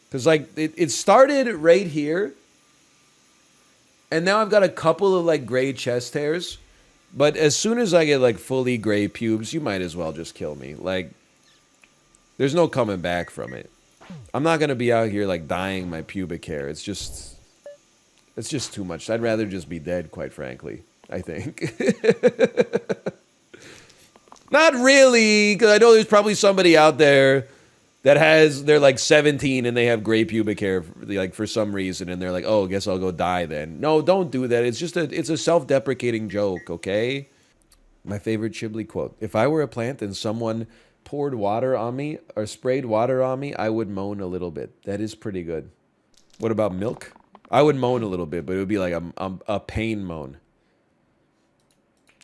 Speaker 1: Because, like, it started right here. And now I've got a couple of, like, gray chest hairs. But as soon as I get, like, fully gray pubes, you might as well just kill me. Like, there's no coming back from it. I'm not going to be out here, like, dyeing my pubic hair. It's just too much. I'd rather just be dead, quite frankly. I think. Not really, because I know there's probably somebody out there that they're like 17 and they have gray pubic hair, like, for some reason, and they're like, oh, I guess I'll go dye then. No, don't do that. It's a self-deprecating joke, okay? My favorite Chibli quote: if I were a plant and someone poured water on me or sprayed water on me, I would moan a little bit. That is pretty good. What about milk? I would moan a little bit, but it would be like a pain moan.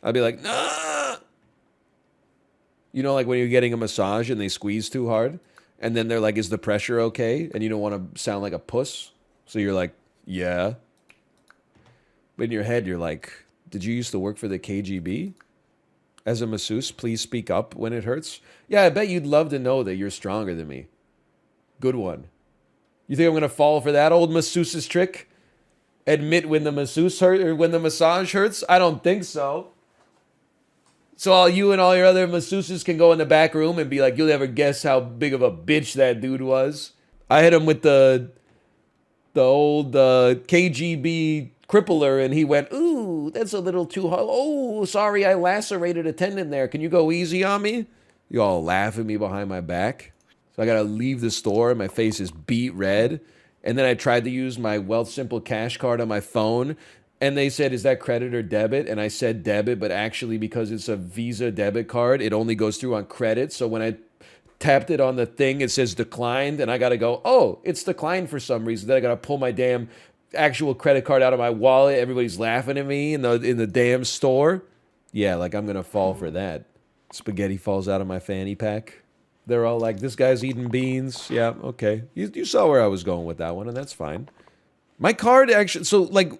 Speaker 1: I'd be like, nah! You know, like when you're getting a massage and they squeeze too hard, and then they're like, is the pressure okay? And you don't want to sound like a puss, so you're like, yeah. But in your head, you're like, did you used to work for the KGB? As a masseuse, please speak up when it hurts. Yeah, I bet you'd love to know that you're stronger than me. Good one. You think I'm going to fall for that old masseuse's trick? Admit when the masseuse hurt or when the massage hurts? I don't think so. So all you and all your other masseuses can go in the back room and be like, you'll never guess how big of a bitch that dude was. I hit him with the old KGB crippler, and he went, ooh, that's a little too hard. Oh, sorry, I lacerated a tendon there. Can you go easy on me? You all laugh at me behind my back. So I got to leave the store, and my face is beet red. And then I tried to use my Wealth Simple cash card on my phone, and they said, is that credit or debit? And I said debit, but actually because it's a Visa debit card, it only goes through on credit. So when I tapped it on the thing, it says declined, and I got to go, oh, it's declined for some reason. Then I got to pull my damn actual credit card out of my wallet. Everybody's laughing at me in the damn store. Yeah, like I'm going to fall for that. Spaghetti falls out of my fanny pack. They're all like, this guy's eating beans. Yeah, okay. You saw where I was going with that one, and that's fine. My card actually, so like,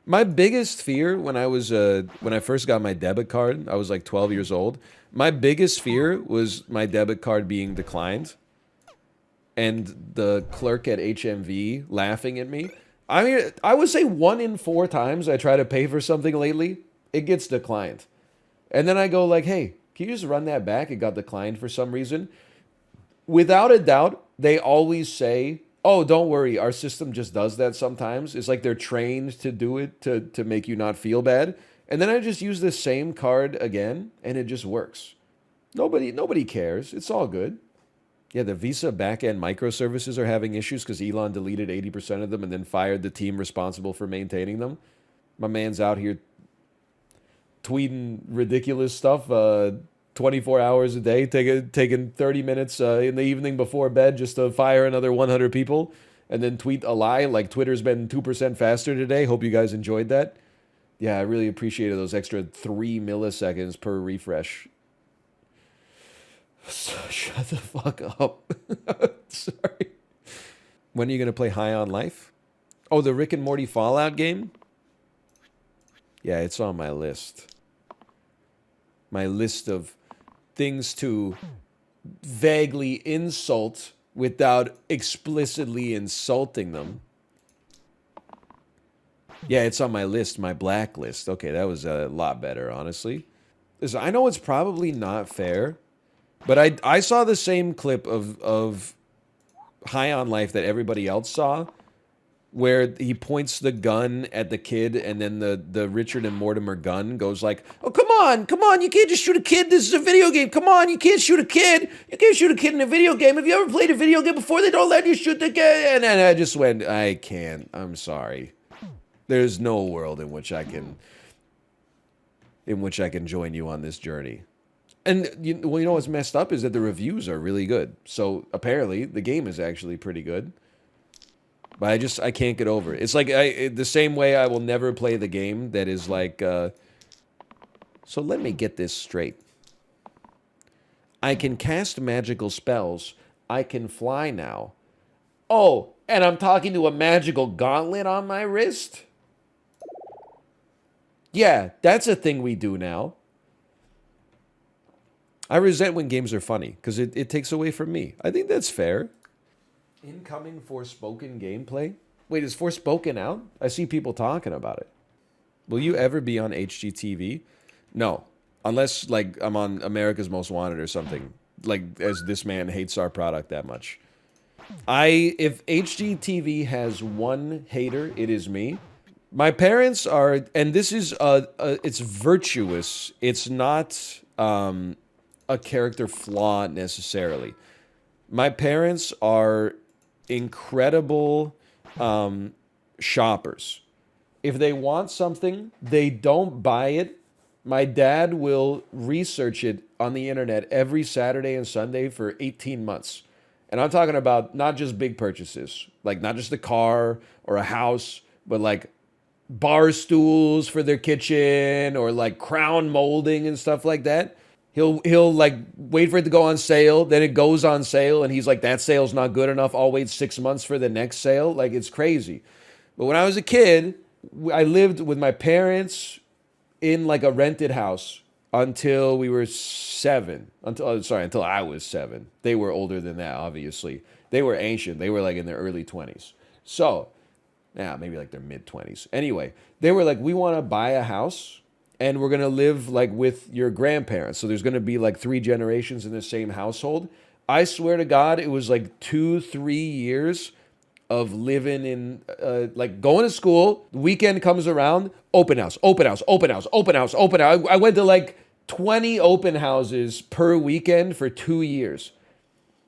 Speaker 1: my biggest fear when I first got my debit card, I was like 12 years old. My biggest fear was my debit card being declined and the clerk at HMV laughing at me. I mean, I would say 1 in 4 times I try to pay for something lately, it gets declined. And then I go like, hey, can you just run that back? It got declined for some reason. Without a doubt, they always say, oh, don't worry, our system just does that sometimes. It's like they're trained to do it to make you not feel bad. And then I just use the same card again, and it just works. Nobody cares. It's all good. Yeah, the Visa backend microservices are having issues because Elon deleted 80% of them and then fired the team responsible for maintaining them. My man's out here tweeting ridiculous stuff 24 hours a day, taking 30 minutes in the evening before bed just to fire another 100 people and then tweet a lie like Twitter's been 2% faster today. Hope you guys enjoyed that. Yeah, I really appreciated those extra 3 milliseconds per refresh. Shut the fuck up. Sorry. When are you going to play High on Life? Oh, the Rick and Morty Fallout game? Yeah, it's on my list. My list of things to vaguely insult without explicitly insulting them. Yeah, it's on my list, my blacklist. Okay, that was a lot better, honestly. I know it's probably not fair, but I saw the same clip of High on Life that everybody else saw, where he points the gun at the kid, and then the Richard and Mortimer gun goes like, oh, come on, you can't just shoot a kid, this is a video game, come on, you can't shoot a kid in a video game, have you ever played a video game before? They don't let you shoot the kid, and then I just went, I can't, I'm sorry. There's no world in which I can join you on this journey. And you know what's messed up is that the reviews are really good, so apparently the game is actually pretty good. But I can't get over it. It's like the same way I will never play the game that is like, so let me get this straight. I can cast magical spells. I can fly now. Oh, and I'm talking to a magical gauntlet on my wrist? Yeah, that's a thing we do now. I resent when games are funny, because it takes away from me. I think that's fair. Incoming Forspoken gameplay? Wait, is Forspoken out? I see people talking about it. Will you ever be on HGTV? No. Unless, like, I'm on America's Most Wanted or something. Like, as this man hates our product that much. If HGTV has one hater, it is me. My parents are, and this is, it's virtuous. It's not a character flaw necessarily. My parents are incredible shoppers. If they want something, they don't buy it My dad will research it on the internet every Saturday and Sunday for 18 months. And I'm talking about not just big purchases, like not just a car or a house, but like bar stools for their kitchen or like crown molding and stuff like that. He'll like wait for it to go on sale, then it goes on sale, and he's like, that sale's not good enough. I'll wait 6 months for the next sale. Like, it's crazy. But when I was a kid, I lived with my parents in like a rented house until we were 7. Until I was 7. They were older than that, obviously. They were ancient. They were like in their early 20s. So, yeah, maybe like their mid 20s. Anyway, they were like, we want to buy a house and we're going to live like with your grandparents. So there's going to be like 3 generations in the same household. I swear to God, it was like 2-3 years of living in, like going to school. The weekend comes around, open house, open house, open house, open house, open house. I went to like 20 open houses per weekend for 2 years.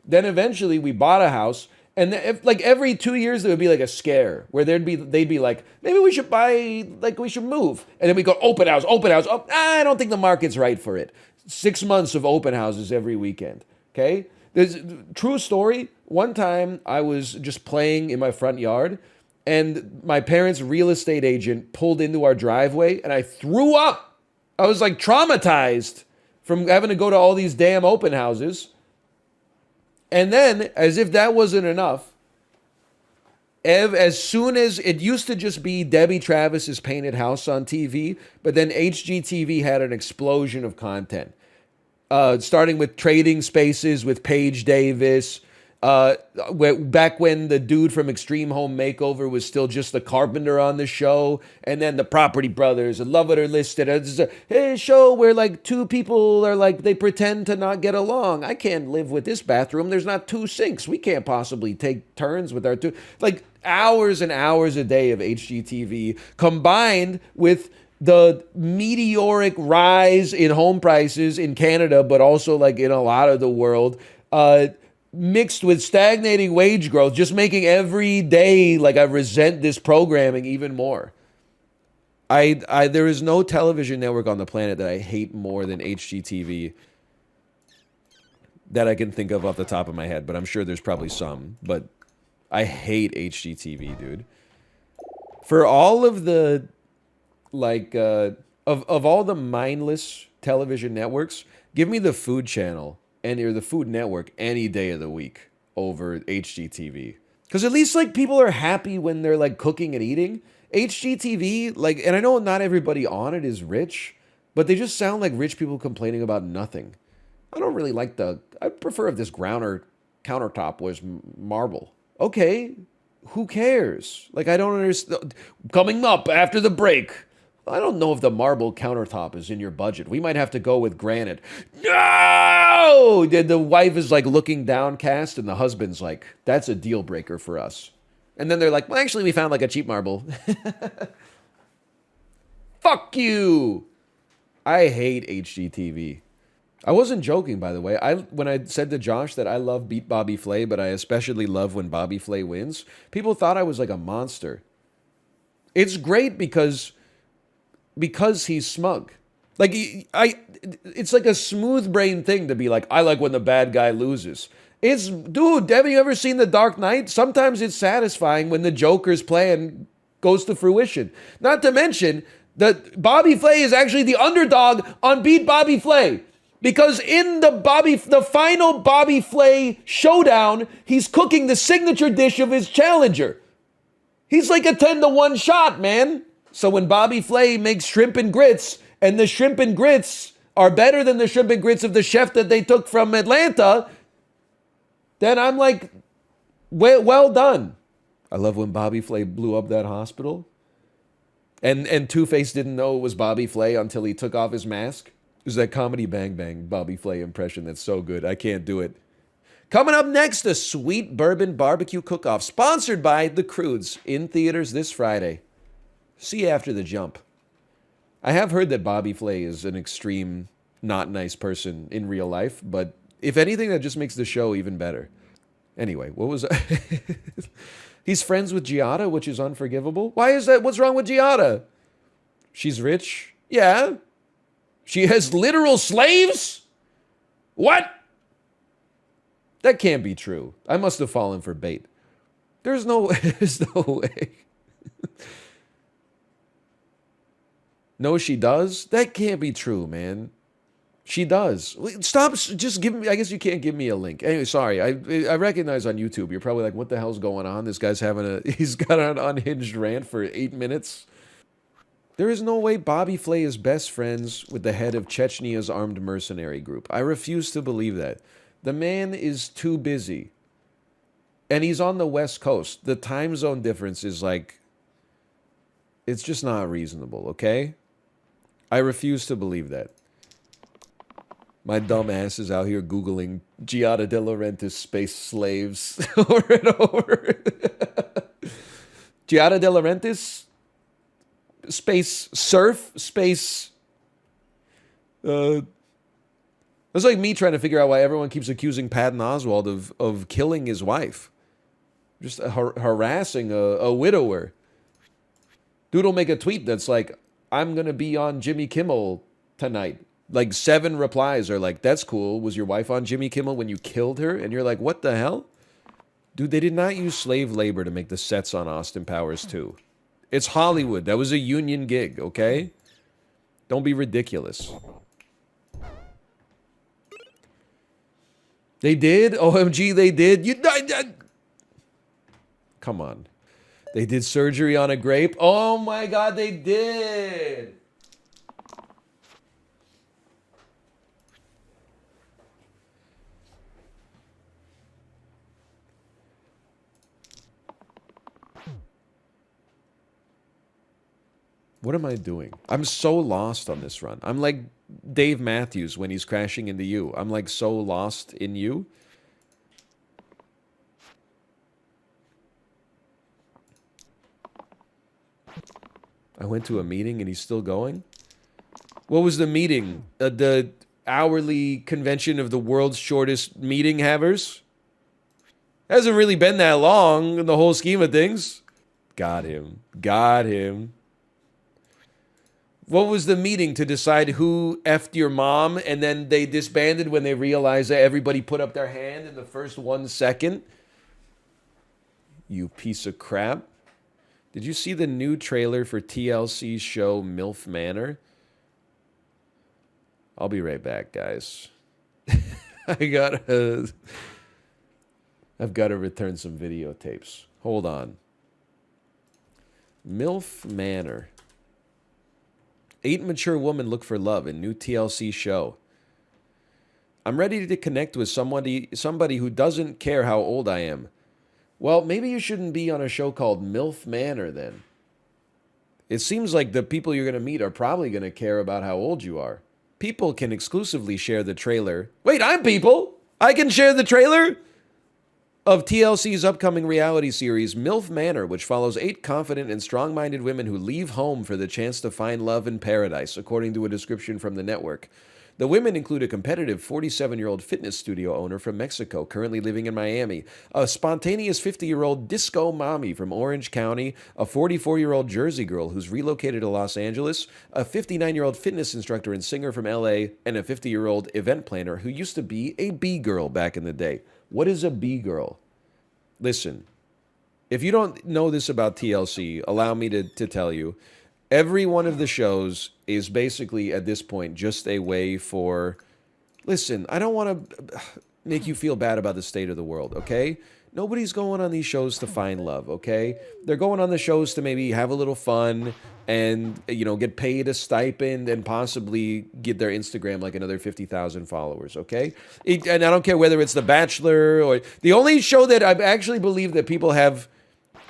Speaker 1: Then eventually we bought a house. And like every 2 years there would be like a scare where they'd be like, maybe we should buy, like we should move. And then we go open house, open house. Oh, I don't think the market's right for it. 6 months of open houses every weekend. Okay. There's true story. One time I was just playing in my front yard and my parents' real estate agent pulled into our driveway and I threw up. I was like traumatized from having to go to all these damn open houses. And then, as if that wasn't enough, as soon as it used to just be Debbie Travis's painted house on TV, but then HGTV had an explosion of content. Starting with Trading Spaces with Paige Davis, back when the dude from Extreme Home Makeover was still just the carpenter on the show, and then the Property Brothers and Love It or List It. It's a show where like 2 people are like, they pretend to not get along. I can't live with this bathroom. There's not 2 sinks. We can't possibly take turns with our 2. Like hours and hours a day of HGTV combined with the meteoric rise in home prices in Canada, but also like in a lot of the world, mixed with stagnating wage growth, just making every day like I resent this programming even more. There is no television network on the planet that I hate more than HGTV that I can think of off the top of my head, but I'm sure there's probably some. But I hate HGTV, dude. For all of the like of all the mindless television networks, give me the Food Channel or the Food Network any day of the week over HGTV. Because at least like people are happy when they're like cooking and eating. HGTV, like, and I know not everybody on it is rich, but they just sound like rich people complaining about nothing. I don't really like I prefer if this countertop was marble. Okay, who cares? Like, I don't understand. Coming up after the break, I don't know if the marble countertop is in your budget. We might have to go with granite. No! The wife is like looking downcast and the husband's like, that's a deal breaker for us. And then they're like, well, actually, we found like a cheap marble. Fuck you! I hate HGTV. I wasn't joking, by the way. When I said to Josh that I love Beat Bobby Flay, but I especially love when Bobby Flay wins, people thought I was like a monster. It's great because he's smug. Like, it's like a smooth brain thing to be like, I like when the bad guy loses. Dude, have you ever seen The Dark Knight? Sometimes it's satisfying when the Joker's plan goes to fruition. Not to mention that Bobby Flay is actually the underdog on Beat Bobby Flay. Because in the final Bobby Flay showdown, he's cooking the signature dish of his challenger. He's like a 10-to-1 shot, man. So when Bobby Flay makes shrimp and grits, and the shrimp and grits are better than the shrimp and grits of the chef that they took from Atlanta, then I'm like, well done. I love when Bobby Flay blew up that hospital. And Two-Face didn't know it was Bobby Flay until he took off his mask. It was that Comedy Bang Bang Bobby Flay impression that's so good. I can't do it. Coming up next, a sweet bourbon barbecue cook-off sponsored by The Crudes in theaters this Friday. See you after the jump. I have heard that Bobby Flay is an extreme, not nice person in real life, but if anything, that just makes the show even better. Anyway, what was He's friends with Giada, which is unforgivable. Why is that? What's wrong with Giada? She's rich? Yeah. She has literal slaves? What? That can't be true. I must have fallen for bait. There's no way. No, she does? That can't be true, man. She does. Stop. Just give me. I guess you can't give me a link. Anyway, sorry. I recognize on YouTube you're probably like, what the hell's going on? This guy's he's got an unhinged rant for 8 minutes. There is no way Bobby Flay is best friends with the head of Chechny's armed mercenary group. I refuse to believe that. The man is too busy. And he's on the West Coast. The time zone difference is like, it's just not reasonable, okay? I refuse to believe that. My dumb ass is out here Googling Giada De Laurentiis space slaves over and over. Giada De Laurentiis space surf space. It's like me trying to figure out why everyone keeps accusing Patton Oswalt of killing his wife. Just harassing a widower. Dude will make a tweet that's like, I'm going to be on Jimmy Kimmel tonight. Like 7 replies are like, that's cool. Was your wife on Jimmy Kimmel when you killed her? And you're like, what the hell? Dude, they did not use slave labor to make the sets on Austin Powers 2. It's Hollywood. That was a union gig, okay? Don't be ridiculous. They did? OMG, they did? Come on. They did surgery on a grape? Oh my God, they did! What am I doing? I'm so lost on this run. I'm like Dave Matthews when he's crashing into you. I'm like so lost in you. I went to a meeting and he's still going? What was the meeting? The hourly convention of the world's shortest meeting havers? Hasn't really been that long in the whole scheme of things. Got him. Got him. What was the meeting to decide who effed your mom, and then they disbanded when they realized that everybody put up their hand in the first 1 second? You piece of crap. Did you see the new trailer for TLC's show MILF Manor? I'll be right back, guys. I've got to return some videotapes. Hold on. MILF Manor. 8 mature women look for love in new TLC show. I'm ready to connect with somebody who doesn't care how old I am. Well, maybe you shouldn't be on a show called MILF Manor then. It seems like the people you're going to meet are probably going to care about how old you are. People can exclusively share the trailer. Wait, I'm people? I can share the trailer? Of TLC's upcoming reality series, MILF Manor, which follows 8 confident and strong-minded women who leave home for the chance to find love in paradise, according to a description from the network. The women include a competitive 47-year-old fitness studio owner from Mexico, currently living in Miami, a spontaneous 50-year-old disco mommy from Orange County, a 44-year-old Jersey girl who's relocated to Los Angeles, a 59-year-old fitness instructor and singer from LA, and a 50-year-old event planner who used to be a B-girl back in the day. What is a B-girl? Listen, if you don't know this about TLC, allow me to tell you, every one of the shows is basically, at this point, just a way for... Listen, I don't want to make you feel bad about the state of the world, okay? Nobody's going on these shows to find love, okay? They're going on the shows to maybe have a little fun and, you know, get paid a stipend and possibly get their Instagram like another 50,000 followers, okay? And I don't care whether it's The Bachelor or... The only show that I actually believe that people have...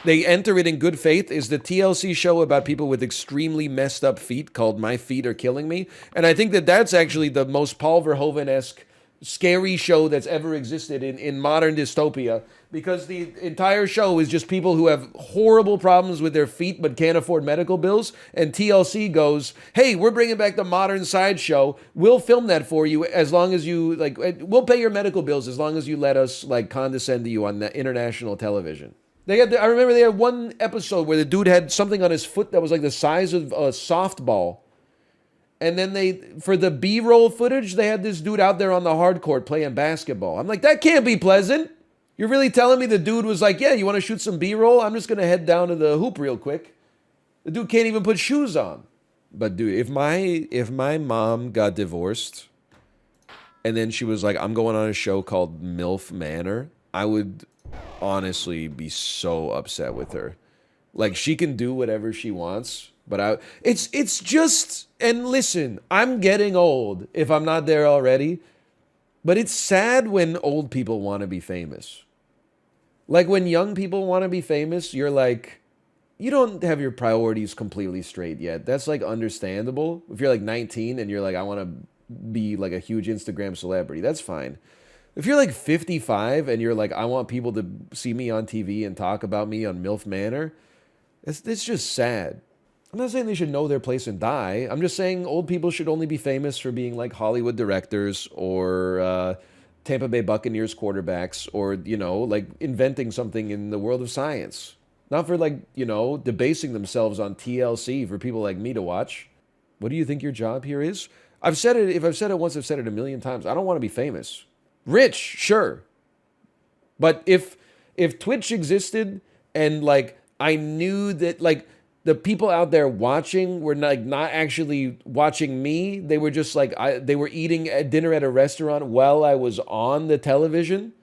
Speaker 1: They enter it in good faith is the TLC show about people with extremely messed up feet called My Feet Are Killing Me. And I think that that's actually the most Paul Verhoeven-esque scary show that's ever existed in modern dystopia, because the entire show is just people who have horrible problems with their feet but can't afford medical bills, and TLC goes, hey, we're bringing back the modern sideshow. We'll film that for you as long as you, like, we'll pay your medical bills as long as you let us, like, condescend to you on the international television. I remember they had one episode where the dude had something on his foot that was like the size of a softball. And then for the B-roll footage, they had this dude out there on the hard court playing basketball. I'm like, that can't be pleasant. You're really telling me the dude was like, yeah, you want to shoot some B-roll? I'm just going to head down to the hoop real quick. The dude can't even put shoes on. But dude, if my mom got divorced and then she was like, I'm going on a show called MILF Manor, I would honestly be so upset with her. Like, she can do whatever she wants, but it's just, and listen, I'm getting old if I'm not there already, but it's sad when old people want to be famous. Like, when young people want to be famous, you're like, you don't have your priorities completely straight yet. That's like understandable. If you're like 19 and you're like, I want to be like a huge Instagram celebrity, that's fine. If you're like 55 and you're like, I want people to see me on TV and talk about me on MILF Manor, it's just sad. I'm not saying they should know their place and die. I'm just saying old people should only be famous for being like Hollywood directors or Tampa Bay Buccaneers quarterbacks or, you know, like inventing something in the world of science. Not for like, you know, debasing themselves on TLC for people like me to watch. What do you think your job here is? I've said it, if I've said it once, I've said it a million times. I don't want to be famous. Rich, sure. But if Twitch existed and like I knew that like the people out there watching were like not actually watching me, they were just like they were eating dinner at a restaurant while I was on the television,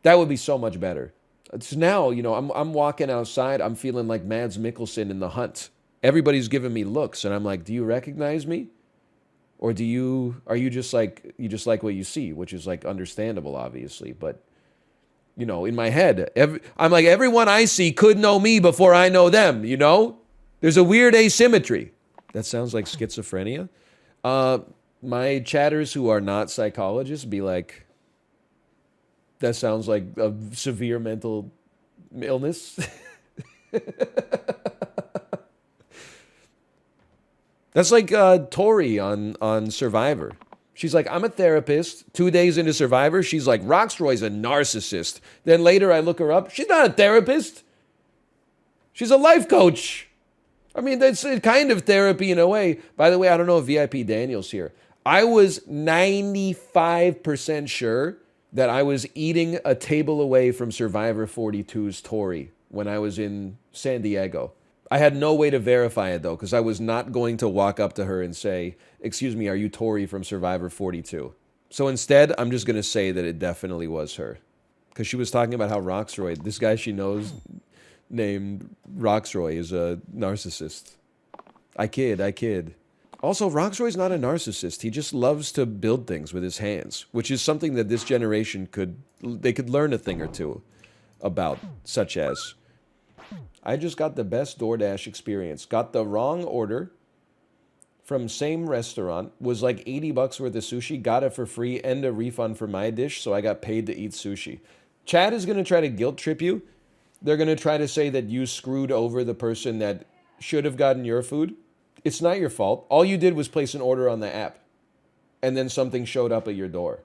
Speaker 1: that would be so much better. It's now, you know, I'm walking outside, I'm feeling like Mads Mikkelsen in The Hunt. Everybody's giving me looks and I'm like, do you recognize me? Or are you just like what you see, which is like understandable, obviously. But, you know, in my head, I'm like, everyone I see could know me before I know them, you know? There's a weird asymmetry. That sounds like schizophrenia. My chatters who are not psychologists be like, that sounds like a severe mental illness. That's like Tori on Survivor. She's like, I'm a therapist. 2 days into Survivor, she's like, Roxroy's a narcissist. Then later I look her up. She's not a therapist. She's a life coach. I mean, that's a kind of therapy in a way. By the way, I don't know if VIP Daniel's here. I was 95% sure that I was eating a table away from Survivor 42's Tori when I was in San Diego. I had no way to verify it, though, because I was not going to walk up to her and say, excuse me, are you Tori from Survivor 42? So instead, I'm just going to say that it definitely was her. Because she was talking about how Roxroy, this guy she knows named Roxroy, is a narcissist. I kid. Also, Roxroy's not a narcissist. He just loves to build things with his hands, which is something that this generation could learn a thing or two about, such as, I just got the best DoorDash experience. Got the wrong order from same restaurant, was like $80 worth of sushi, got it for free and a refund for my dish, so I got paid to eat sushi. Chad is going to try to guilt trip you. They're going to try to say that you screwed over the person that should have gotten your food. It's not your fault. All you did was place an order on the app, and then something showed up at your door.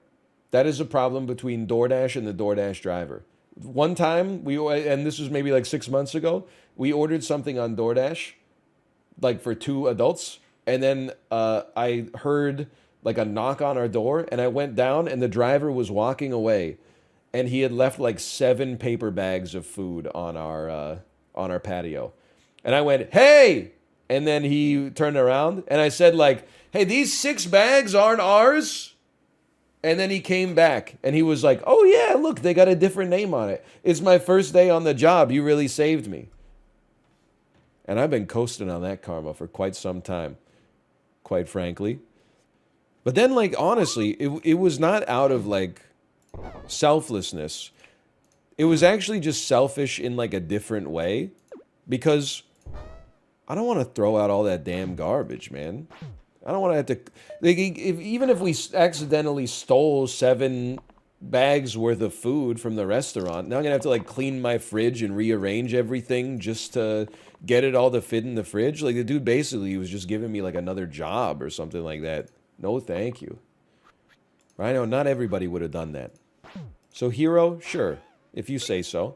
Speaker 1: That is a problem between DoorDash and the DoorDash driver. One time, and this was maybe like 6 months ago, we ordered something on DoorDash, like for 2 adults, and then I heard like a knock on our door, and I went down, and the driver was walking away, and he had left like 7 paper bags of food on our patio. And I went, hey! And then he turned around, and I said like, hey, these 6 bags aren't ours? And then he came back, and he was like, oh yeah, look, they got a different name on it. It's my first day on the job. You really saved me. And I've been coasting on that karma for quite some time, quite frankly. But then, like, honestly, it was not out of, like, selflessness. It was actually just selfish in, like, a different way. Because I don't want to throw out all that damn garbage, man. I don't want to have to... Like, even if we accidentally stole 7 bags worth of food from the restaurant, now I'm going to have to, like, clean my fridge and rearrange everything just to get it all to fit in the fridge. Like, the dude basically was just giving me, like, another job or something like that. No, thank you. I know not everybody would have done that. So, hero, sure, if you say so.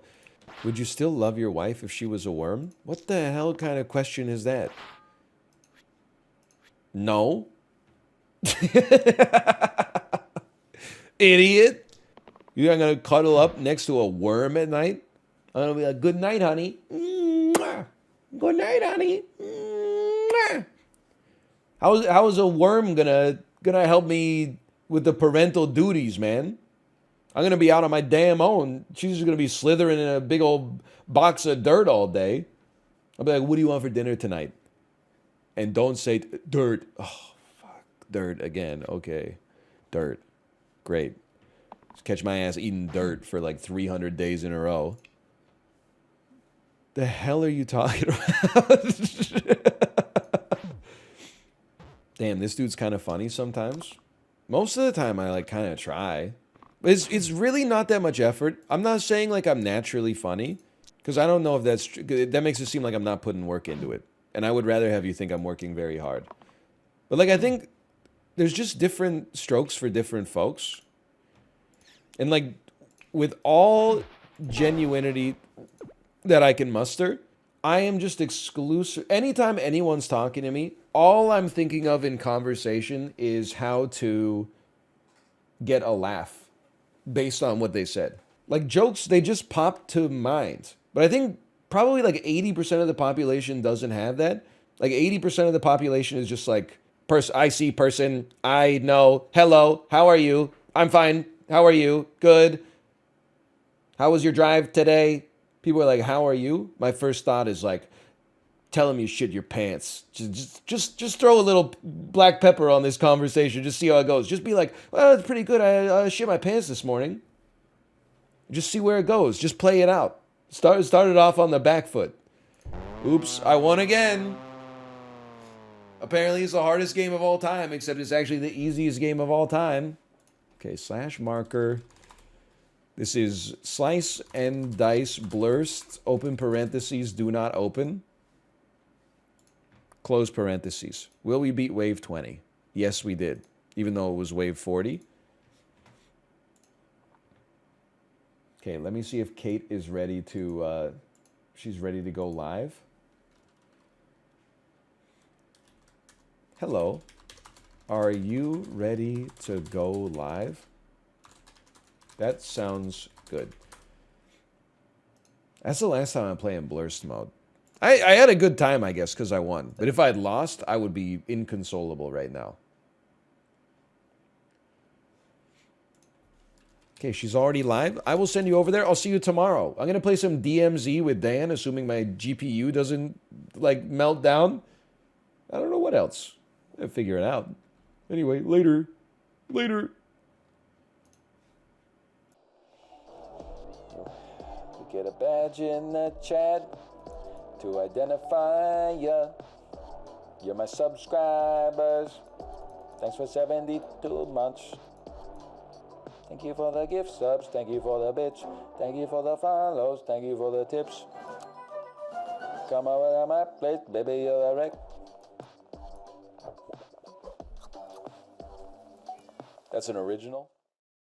Speaker 1: Would you still love your wife if she was a worm? What the hell kind of question is that? No. Idiot. You're not going to cuddle up next to a worm at night? I'm going to be like, good night, honey. Mwah. Good night, honey. Mwah. How is a worm gonna help me with the parental duties, man? I'm gonna be out on my damn own. She's just gonna be slithering in a big old box of dirt all day. I'll be like, what do you want for dinner tonight? And don't say dirt. Oh, fuck. Dirt again. Okay. Dirt. Great. Just catch my ass eating dirt for like 300 days in a row. The hell are you talking about? Damn, this dude's kind of funny sometimes. Most of the time, I like kind of try. But it's really not that much effort. I'm not saying like I'm naturally funny, because I don't know if that's true. That makes it seem like I'm not putting work into it. And I would rather have you think I'm working very hard. But like, I think there's just different strokes for different folks. And like, with all genuinity that I can muster, I am just exclusive. Anytime anyone's talking to me, all I'm thinking of in conversation is how to get a laugh based on what they said. Like jokes, they just pop to mind. But I think probably like 80% of the population doesn't have that. Like 80% of the population is just like, I see person, I know, hello, how are you? I'm fine, how are you? Good. How was your drive today? People are like, how are you? My first thought is like, tell them you shit your pants. Just throw a little black pepper on this conversation. Just see how it goes. Just be like, well, it's pretty good. I shit my pants this morning. Just see where it goes. Just play it out. Start it off on the back foot. Oops, I won again. Apparently it's the hardest game of all time, except it's actually the easiest game of all time. Okay, slash marker. This is slice and dice blurst, open parentheses, do not open. Close parentheses. Will we beat wave 20? Yes, we did, even though it was wave 40. Okay, let me see if Kate is ready to, she's ready to go live. Hello, are you ready to go live? That sounds good. That's the last time I'm playing Blurst mode. I had a good time, I guess, because I won. But if I'd lost, I would be inconsolable right now. Okay, she's already live. I will send you over there. I'll see you tomorrow. I'm going to play some DMZ with Dan, assuming my GPU doesn't, like, melt down. I don't know what else. I'll figure it out. Anyway, later. Later. Get a badge in the chat to identify ya. You're my subscribers. Thanks for 72 months. Thank you for the gift subs. Thank you for the bits. Thank you for the follows. Thank you for the tips. Come over to my place, baby, you're a wreck. That's an original.